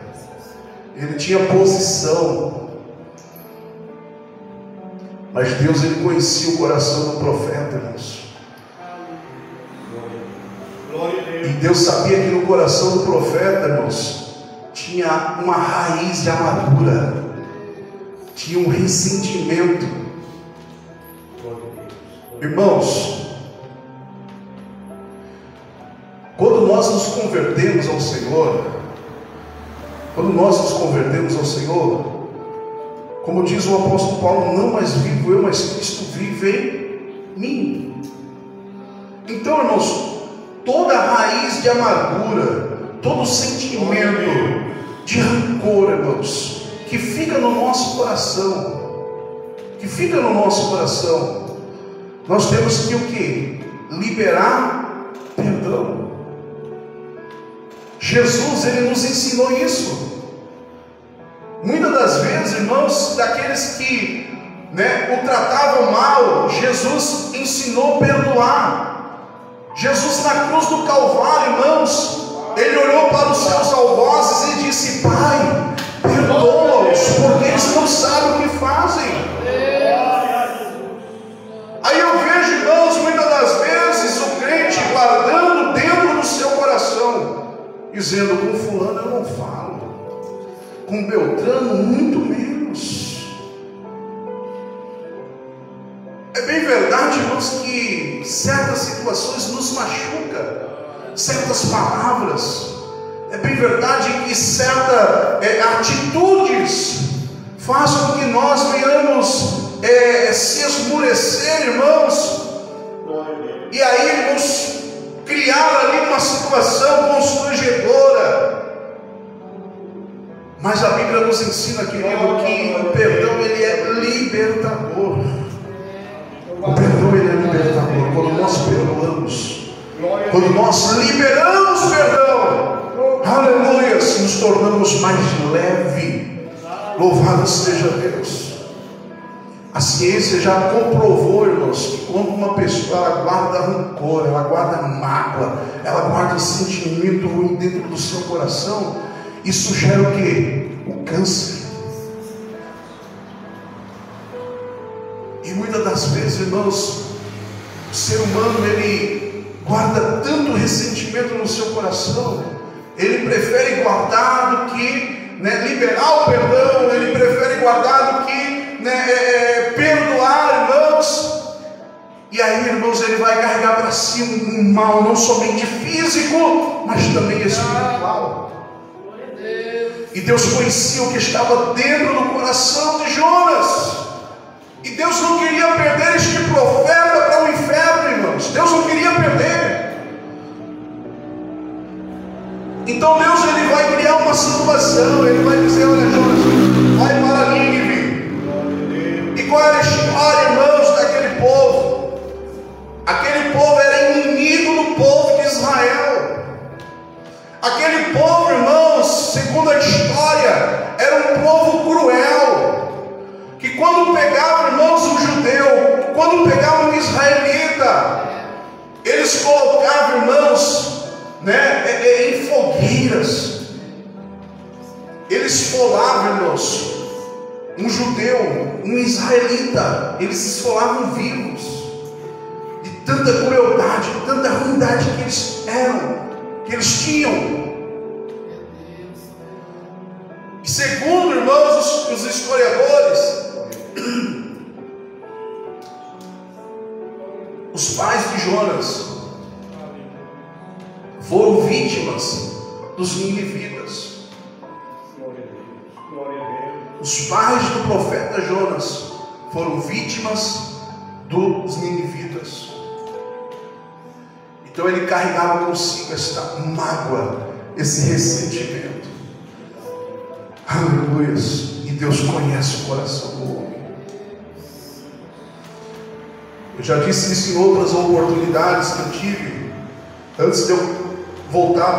ele tinha posição, mas Deus, Ele conhecia o coração do profeta, irmãos. E Deus sabia que no coração do profeta, irmãos, tinha uma raiz de amargura, tinha um ressentimento. Irmãos, quando nós nos convertemos ao Senhor, como diz o apóstolo Paulo, não mais vivo eu, mas Cristo vive em mim. Então, irmãos, toda raiz de amargura, todo sentimento de rancor, irmãos, que fica no nosso coração, nós temos que o quê? Liberar perdão. Jesus, Ele nos ensinou isso. Muitas das vezes, irmãos, daqueles que o tratavam mal, Jesus ensinou a perdoar. Jesus na cruz do Calvário, irmãos, Ele olhou para os seus algozes e disse: Pai, perdoa-os, porque eles não sabem o que fazem. Aí eu vejo, irmãos, muitas das vezes o crente guardando dentro do seu coração, dizendo: com fulano eu não falo, com Beltrano muito menos. É bem verdade, irmãos, que certas situações nos machucam, certas palavras. É bem verdade que certas atitudes fazem com que nós venhamos se esmurecer, irmãos. E aí, irmãos, criar ali uma situação constrangedora. Mas a Bíblia nos ensina, querido, que o perdão, ele é libertador. O perdão, ele é libertador. Quando nós perdoamos, quando nós liberamos perdão, aleluia, nos tornamos mais leve. Louvado seja Deus. A ciência já comprovou, irmãos, que quando uma pessoa ela guarda rancor, ela guarda mágoa, ela guarda sentimento ruim dentro do seu coração, isso gera o quê? O câncer. E muitas das vezes, irmãos, o ser humano, ele guarda tanto ressentimento no seu coração, ele prefere guardar do que liberar o perdão, ele prefere guardar do que perdoar, irmãos. E aí, irmãos, ele vai carregar para si um mal, não somente físico, mas também espiritual. E Deus conhecia o que estava dentro do coração de Jonas, e Deus não queria perder este profeta para o inferno, irmãos. Deus não queria perder. Então Deus, ele vai criar uma situação. Ele vai dizer: olha, Jonas, vai para Nínive. E qual era a história, irmãos, daquele povo? Aquele povo era inimigo do povo de Israel. Aquele povo, irmãos, segundo a história, era um povo cruel, que quando pegava, irmãos, um judeu, quando pegava um israelita, eles colocavam, irmãos, em fogueiras. Eles esfolavam, irmãos, um judeu, um israelita, eles esfolavam vivos, de tanta crueldade, de tanta ruindade que eles eram, que eles tinham. E segundo, irmãos, os historiadores, os pais de Jonas foram vítimas dos ninivitas. Os pais do profeta Jonas foram vítimas dos ninivitas. Então ele carregava consigo esta mágoa, esse ressentimento. Aleluia. E Deus conhece o coração do homem. Eu já disse isso em outras oportunidades que eu tive, antes de eu voltar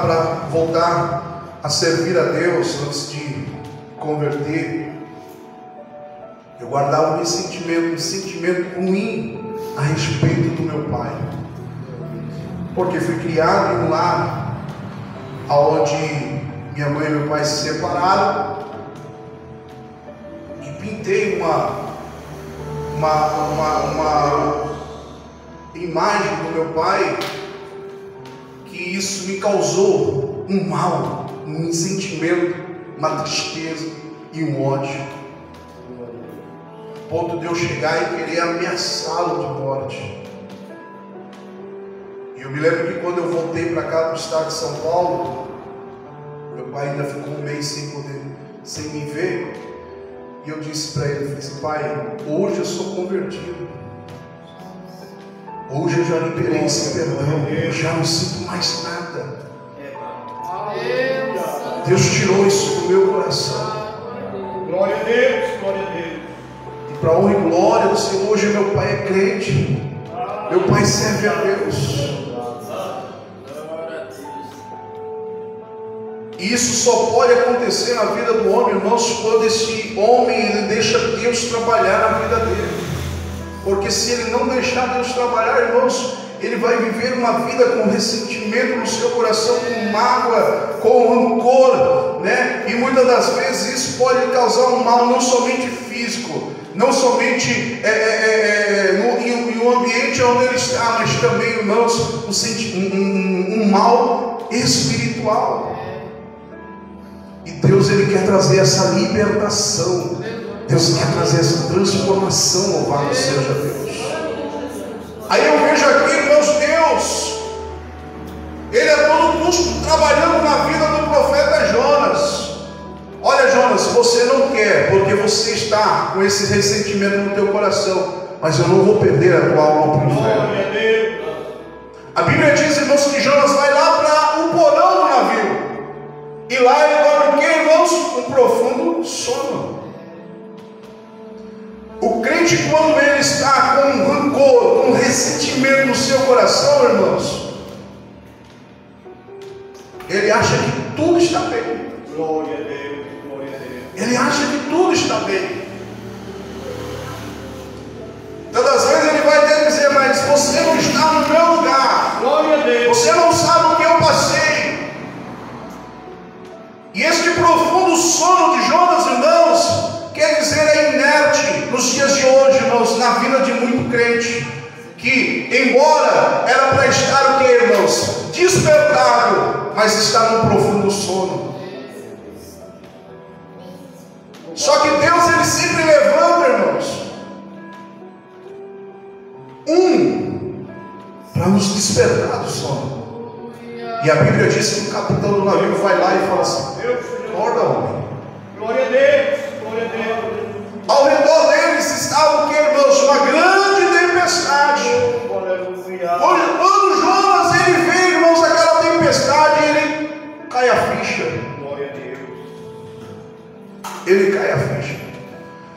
a servir a Deus, antes de converter. Eu guardava um sentimento ruim a respeito do meu pai, porque fui criado em um lar onde minha mãe e meu pai se separaram, e pintei uma imagem do meu pai, que isso me causou um mal, um sentimento, uma tristeza e um ódio, a ponto de eu chegar e querer ameaçá-lo de morte. E eu me lembro que quando eu voltei para cá, para o estado de São Paulo, meu pai ainda ficou um mês sem me ver, e eu disse para ele, falei assim: pai, hoje eu sou convertido, hoje eu já liberei esse perdão, eu já não sinto mais nada. Deus tirou isso do meu coração. Glória a Deus, glória a Deus. E para a honra e glória do Senhor, hoje meu pai é crente, meu pai serve a Deus. E isso só pode acontecer na vida do homem, irmãos, quando esse homem ele deixa Deus trabalhar na vida dele. Porque se ele não deixar Deus trabalhar, irmãos, ele vai viver uma vida com ressentimento no seu coração, com mágoa, com rancor, né? E muitas das vezes isso pode causar um mal não somente físico, não somente em um ambiente onde ele está, mas também, irmãos, um mal espiritual. E Deus, ele quer trazer essa libertação, Deus quer trazer essa transformação, louvado seja Deus. Aí eu vejo aqui, irmãos, Deus, ele a todo custo trabalhando na vida do profeta Jonas. Olha, Jonas, você não quer, porque você está com esse ressentimento no teu coração, mas eu não vou perder a tua alma para o inferno. A Bíblia diz, irmãos, que Jonas vai lá para o porão do navio, e lá ele dorme o que, irmãos? Um profundo sono. O crente, quando ele está com rancor, com ressentimento no seu coração, irmãos, ele acha que tudo está bem. Glória a Deus, glória a Deus. Ele acha que tudo está bem. Tantas vezes ele vai até dizer: mas você não está no meu lugar. Glória a Deus. Você não sabe o que eu passei. E este profundo sono de Jonas, irmãos, quer dizer, é inerte nos dias de hoje, irmãos, na vida de muito crente, que embora era para estar o que, irmãos? Despertado, mas está num profundo sono. Só que Deus, ele sempre levanta, irmãos, para nos despertar do sono. E a Bíblia diz que o capitão do navio vai lá e fala assim: acorda, homem. Glória a Deus, glória a Deus. Ao redor deles estava o que, irmãos? Uma grande tempestade. Quando Jonas ele vê, irmãos, aquela tempestade, ele cai a ficha. Glória a Deus. Ele cai a ficha.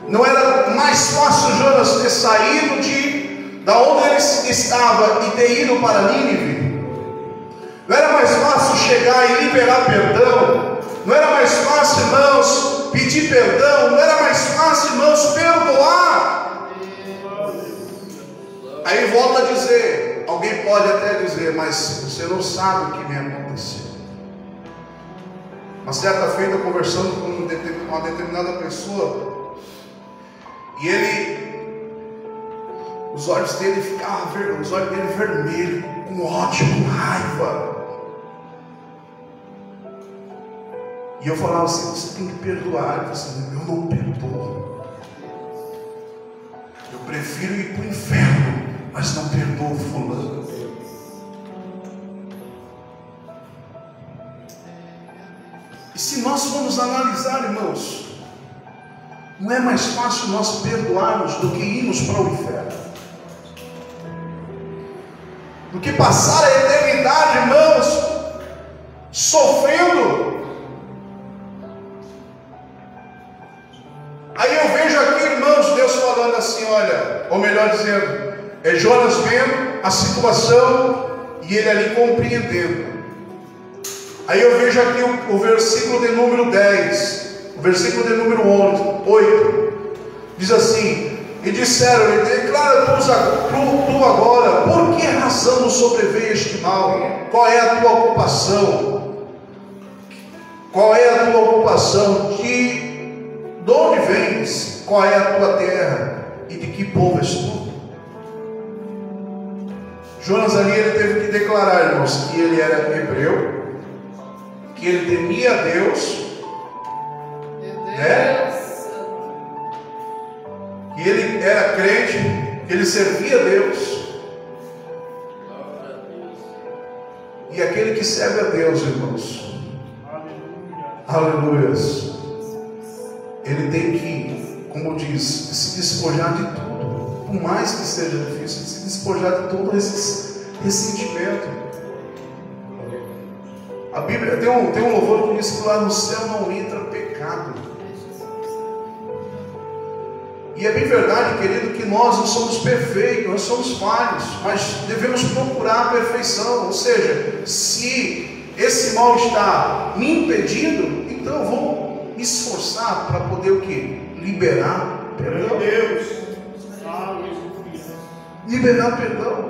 Não era mais fácil Jonas ter saído da onde ele estava e ter ido para Nínive? Não era mais fácil chegar e liberar perdão? Não era mais fácil, irmãos, pedir perdão? Não era mais fácil, irmãos, perdoar? Aí volta a dizer, alguém pode até dizer: mas você não sabe o que me aconteceu. Uma certa feita, conversando com uma determinada pessoa, e os olhos dele ficavam vermelhos, com ódio, com raiva. E eu falava assim: você tem que perdoar. Ele disse: eu não perdoo. Eu prefiro ir para o inferno, mas não perdoo fulano. E se nós formos analisar, irmãos, não é mais fácil nós perdoarmos do que irmos para o inferno, do que passar a eternidade, irmãos, sofrendo. Aí eu vejo aqui, irmãos, Deus falando assim, olha, ou melhor dizendo, é Jonas vendo a situação e ele ali compreendendo. Aí eu vejo aqui o versículo de número 10, o versículo de número 8. Diz assim: e disseram-lhe: declara tu agora, por que razão nos sobreveio este mal? Qual é a tua ocupação? Qual é a tua ocupação? De onde vens? Qual é a tua terra? E de que povo és tu? Jonas ali, ele teve que declarar, irmãos, que ele era hebreu, que ele temia a Deus, né? Que ele era crente, que ele servia a Deus. E aquele que serve a Deus, irmãos, aleluia, ele tem que, como diz, se despojar de tudo, por mais que seja difícil, se despojar de todo esse ressentimento. A Bíblia tem um louvor que diz que lá no céu não entra pecado. E é bem verdade, querido, que nós não somos perfeitos, nós somos falhos, mas devemos procurar a perfeição. Ou seja, se esse mal está me impedindo, então eu vou me esforçar para poder o quê? Liberar perdão. Deus. Liberar perdão.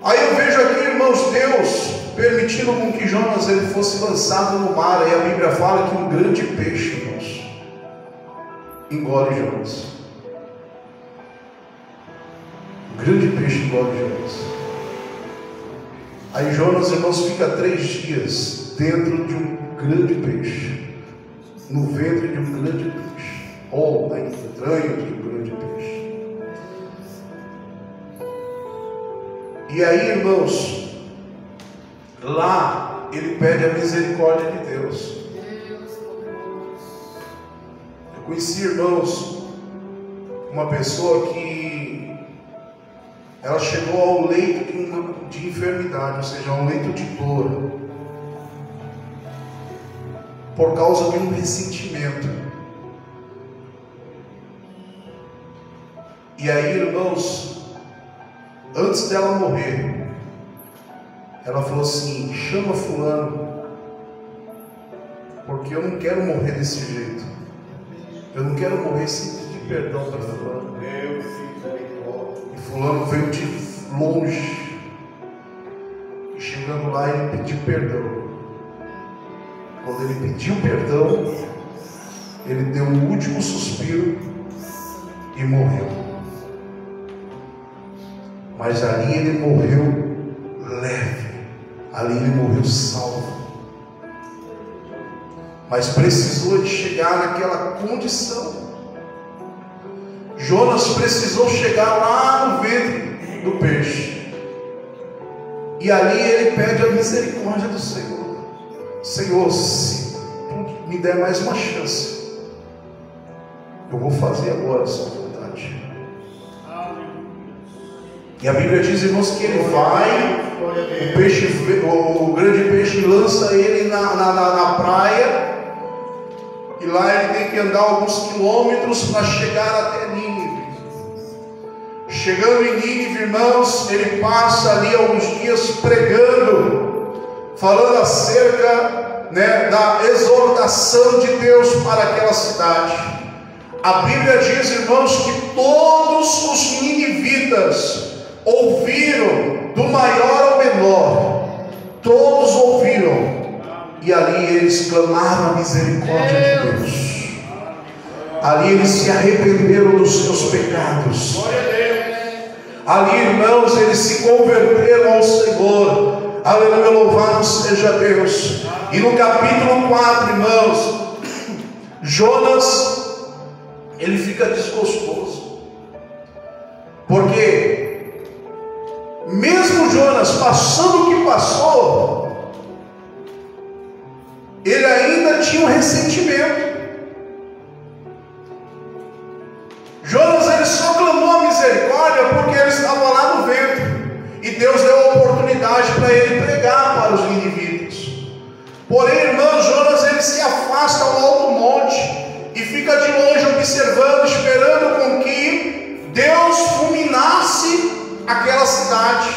Aí eu vejo aqui, irmãos, Deus permitindo com que Jonas ele fosse lançado no mar. Aí a Bíblia fala que um grande peixe, irmãos, engole Jonas. Um grande peixe engole Jonas. Aí Jonas, irmãos, fica 3 dias dentro de um grande peixe, no ventre de um grande peixe, ou na entranha de um grande peixe. E aí, irmãos, lá ele pede a misericórdia de Deus. Eu conheci, irmãos, uma pessoa que ela chegou ao leito de enfermidade, ou seja, a um leito de dor, por causa de um ressentimento. E aí, irmãos, antes dela morrer, ela falou assim: chama fulano, porque eu não quero morrer desse jeito. Eu não quero morrer sem pedir perdão para fulano. E fulano veio de longe, e chegando lá ele pediu perdão. Quando ele pediu perdão, ele deu um último suspiro e morreu. Mas ali ele morreu leve, ali ele morreu salvo. Mas precisou de chegar naquela condição. Jonas precisou chegar lá no ventre do peixe, e ali ele pede a misericórdia do Senhor. Senhor, se tu me der mais uma chance, eu vou fazer agora a sua vontade. E a Bíblia diz, irmãos, que ele vai, o grande peixe lança ele na praia, e lá ele tem que andar alguns quilômetros para chegar até Nínive. Chegando em Nínive, irmãos, ele passa ali alguns dias pregando, falando acerca, da exortação de Deus para aquela cidade. A Bíblia diz, irmãos, que todos os ninivitas ouviram, do maior ao menor, todos ouviram, e ali eles clamaram a misericórdia de Deus. Ali eles se arrependeram dos seus pecados. Ali, irmãos, eles se converteram ao Senhor. Aleluia, louvado seja Deus. E no capítulo 4, irmãos, Jonas, ele fica desgostoso, porque mesmo Jonas passando o que passou, ele ainda tinha um ressentimento. Jonas, ele só clamou a misericórdia porque ele estava lá no ventre, e Deus deu a oportunidade para ele pregar para os ninivitas. Porém, irmão, Jonas, ele se afasta ao alto monte e fica de longe observando, esperando com que Deus fulminasse aquela cidade.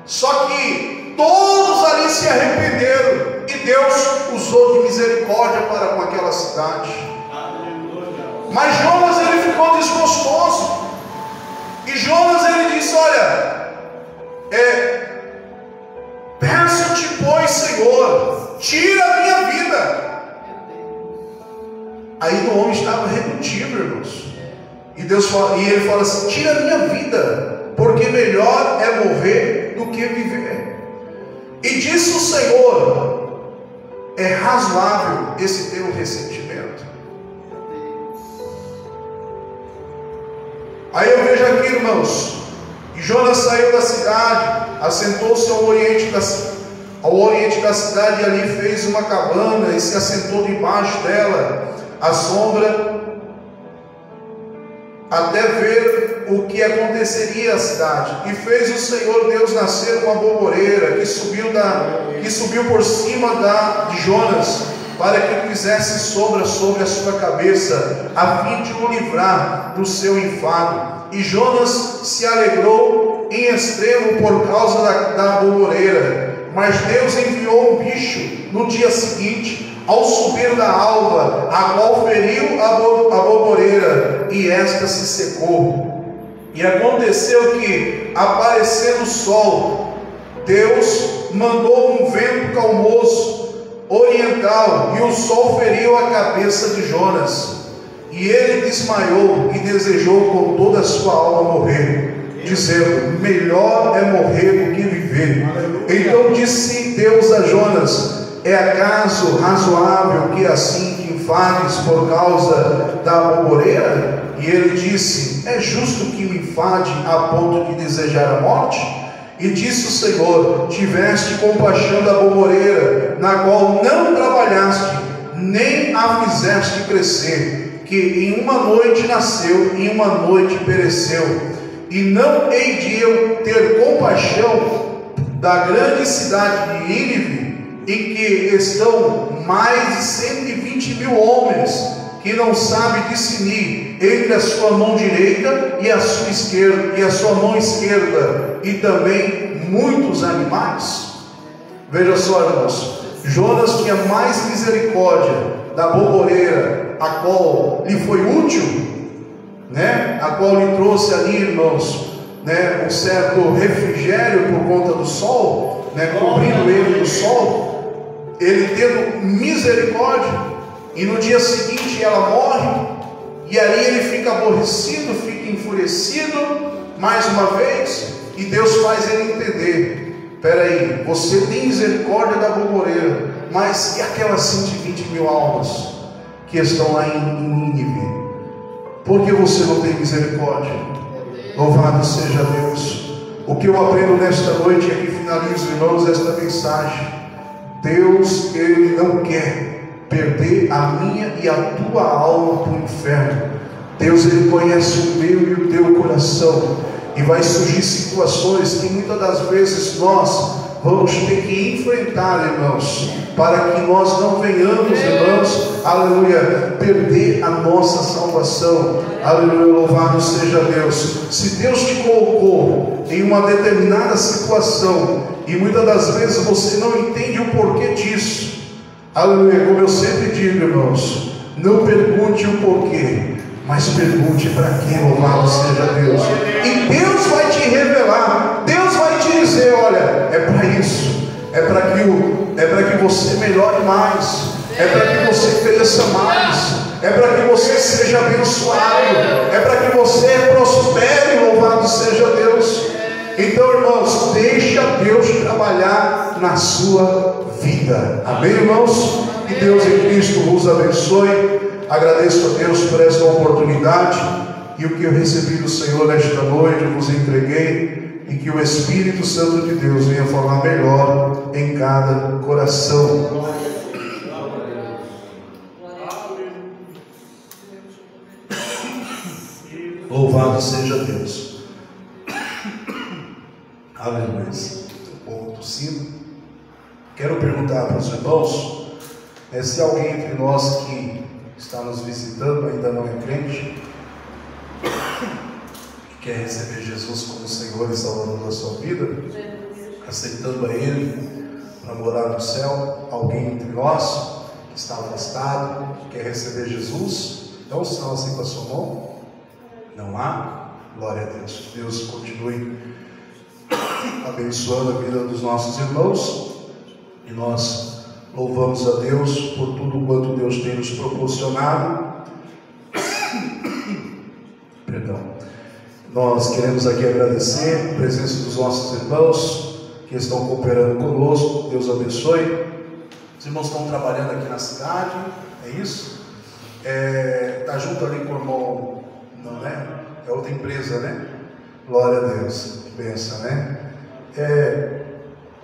Só que todos ali se arrependeram, e Deus usou de misericórdia para com aquela cidade. Mas Jonas, ele ficou desgostoso. E Jonas, ele disse: olha, peço-te, pois, Senhor, tira a minha vida. Aí o homem estava relutivo, irmãos. E ele fala assim: tira a minha vida, porque melhor é morrer do que viver. E disse o Senhor: é razoável esse teu ressentimento? Aí eu vejo aqui, irmãos, que Jonas saiu da cidade, assentou-se ao oriente da cidade, e ali fez uma cabana e se assentou debaixo dela, à sombra, até ver o que aconteceria à cidade. E fez o Senhor Deus nascer uma boboreira que subiu por cima de Jonas, para que fizesse sombra sobre a sua cabeça, a fim de o livrar do seu enfado. E Jonas se alegrou em extremo por causa da boboreira. Mas Deus enviou um bicho no dia seguinte, ao subir da alva, a qual feriu a boboreira, e esta se secou. E aconteceu que, aparecendo o sol, Deus mandou um vento calmoso oriental, e o sol feriu a cabeça de Jonas, e ele desmaiou e desejou com toda a sua alma morrer, dizendo: melhor é morrer do que viver. Então disse Deus a Jonas: é acaso razoável que assim te enfades por causa da boboreira? E ele disse: é justo que me enfade a ponto de desejar a morte? E disse o Senhor: tiveste compaixão da boboreira, na qual não trabalhaste, nem a fizeste crescer, que em uma noite nasceu, e em uma noite pereceu. E não hei de eu ter compaixão da grande cidade de Nínive, em que estão mais de 120 mil homens, que não sabe discernir entre a sua mão direita e a sua esquerda, e a sua mão esquerda, e também muitos animais. Veja só, irmãos, Jonas tinha mais misericórdia da boboreira, a qual lhe foi útil, a qual lhe trouxe ali, irmãos, um certo refrigério por conta do sol, cobrindo ele do sol, ele tendo misericórdia. E no dia seguinte ela morre, e ali ele fica aborrecido, fica enfurecido mais uma vez, e Deus faz ele entender: peraí, você tem misericórdia da boboreira, mas e aquelas 120 mil almas que estão lá em Nínive? Por que você não tem misericórdia? Louvado seja Deus. O que eu aprendo nesta noite, aqui finalizo, irmãos, esta mensagem: Deus, Ele não quer perder a minha e a tua alma para o inferno. Deus, Ele conhece o meu e o teu coração, e vai surgir situações que muitas das vezes nós vamos ter que enfrentar, irmãos, para que nós não venhamos, irmãos, aleluia, perder a nossa salvação. Aleluia, louvado seja Deus. Se Deus te colocou em uma determinada situação, e muitas das vezes você não entende o porquê disso, aleluia, como eu sempre digo, irmãos, não pergunte o porquê, mas pergunte para quem. Louvado seja Deus. E Deus vai te revelar, Deus vai te dizer: olha, é para isso, é para que você melhore mais, é para que você cresça mais, é para que você seja abençoado, é para que você prospere. Louvado seja Deus. Então, irmãos, deixa Deus trabalhar na sua vida. Amém, irmãos? Que Deus em Cristo vos abençoe. Agradeço a Deus por esta oportunidade, e o que eu recebi do Senhor nesta noite eu vos entreguei, e que o Espírito Santo de Deus venha falar melhor em cada coração. Louvado seja Deus. Aleluia. Estou tossindo. Quero perguntar para os irmãos, se alguém entre nós que está nos visitando ainda não é crente, que quer receber Jesus como Senhor e Salvador da sua vida, aceitando a Ele para morar no céu. Alguém entre nós está afastado, quer receber Jesus, dá um sinal assim com a sua mão. Não há? Glória a Deus. Deus continue abençoando a vida dos nossos irmãos, e nós louvamos a Deus por tudo quanto Deus tem nos proporcionado. Perdão. Nós queremos aqui agradecer a presença dos nossos irmãos que estão cooperando conosco. Deus abençoe. Os irmãos estão trabalhando aqui na cidade, é isso? Está junto ali com o irmão, não é? É outra empresa, né? Glória a Deus, benção, né?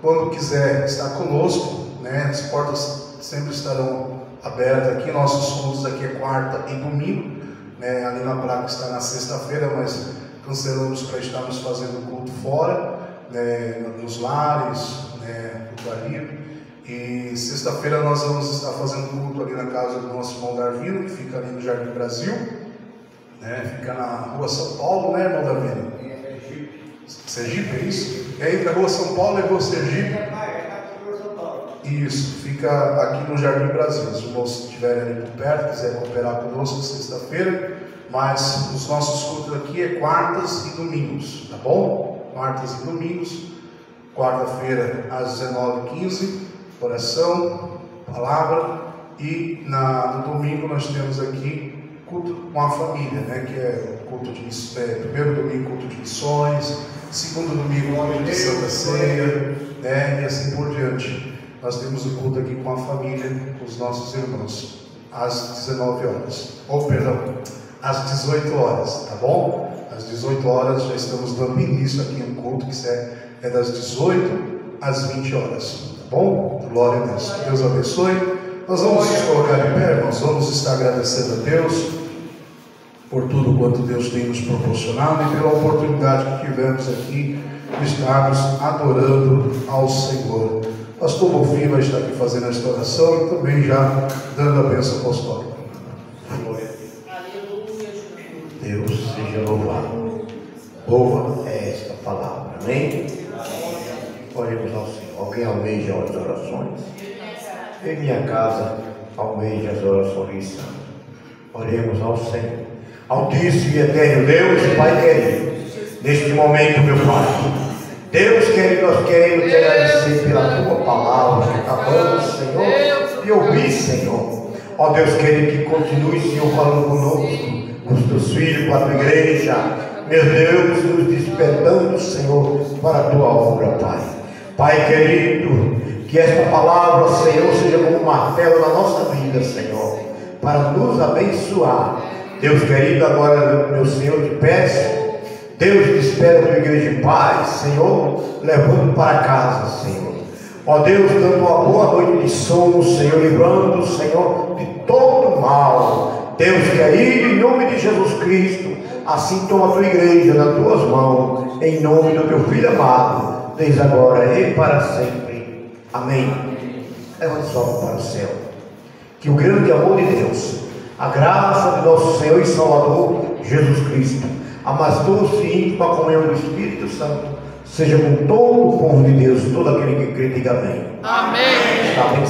Quando quiser estar conosco, né? As portas sempre estarão abertas aqui. Nossos cultos aqui é quarta e domingo, né? Ali na placa está na sexta-feira, mas cancelamos para estarmos fazendo culto fora, né? Nos lares, né? Culto livre. E sexta-feira nós vamos estar fazendo culto ali na casa do nosso irmão Darvino, que fica ali no Jardim Brasil, né? Fica na rua São Paulo, né, irmão Darvino? Sergipe, é isso? Entre a rua São Paulo e a rua Sergipe. Isso, fica aqui no Jardim Brasil. Se os irmãos estiverem ali por perto, quiserem cooperar conosco sexta-feira, mas os nossos cultos aqui é quartas e domingos, tá bom? Quartas e domingos. Quarta-feira às 19h15, oração, palavra, e no domingo nós temos aqui culto com a família, né? Que é o culto de primeiro domingo culto de missões, segundo domingo culto de Santa Ceia, né? E assim por diante. Nós temos o culto aqui com a família, com os nossos irmãos, às 19 horas, às 18 horas, tá bom? Às 18 horas já estamos dando início aqui no culto, que é das 18 às 20 horas, tá bom? Glória a Deus. Deus abençoe. Nós vamos nos colocar em pé, nós vamos estar agradecendo a Deus por tudo quanto Deus tem nos proporcionado e pela oportunidade que tivemos aqui de estarmos adorando ao Senhor. O pastor Bonfim vai estar aqui fazendo esta oração e também já dando a bênção apostólica. Deus seja louvado. Boa é esta palavra, amém? Oremos ao Senhor. Alguém almeja as orações? Em minha casa, almeja as orações santas. Oremos ao Senhor. Altíssimo e eterno Deus, Pai querido, neste momento, meu Pai, Deus querido, nós queremos te agradecer pela tua palavra que acabamos, Senhor, de ouvir, Senhor. Ó Deus querido, que continue, Senhor, falando conosco, com os teus filhos, com a tua igreja, meu Deus, nos despertando, Senhor, para a tua obra, Pai. Pai querido, que esta palavra, Senhor, seja como um martelo na nossa vida, Senhor, para nos abençoar. Deus querido, agora, meu Senhor, te peço, Deus te espera a tua igreja em paz, Senhor, levando para casa, Senhor. Ó Deus, dando uma boa noite de sono, Senhor, livrando, Senhor, de todo mal. Deus querido, em nome de Jesus Cristo, assim toma a tua igreja nas tuas mãos, em nome do teu Filho amado, desde agora e para sempre. Amém. Levante sua mão para o céu. Que o grande amor de Deus, a graça de nosso Senhor e Salvador Jesus Cristo, a mais doce e íntima comunhão do Espírito Santo seja com todo o povo de Deus, todo aquele que crê, diga amém. Amém. Está bem.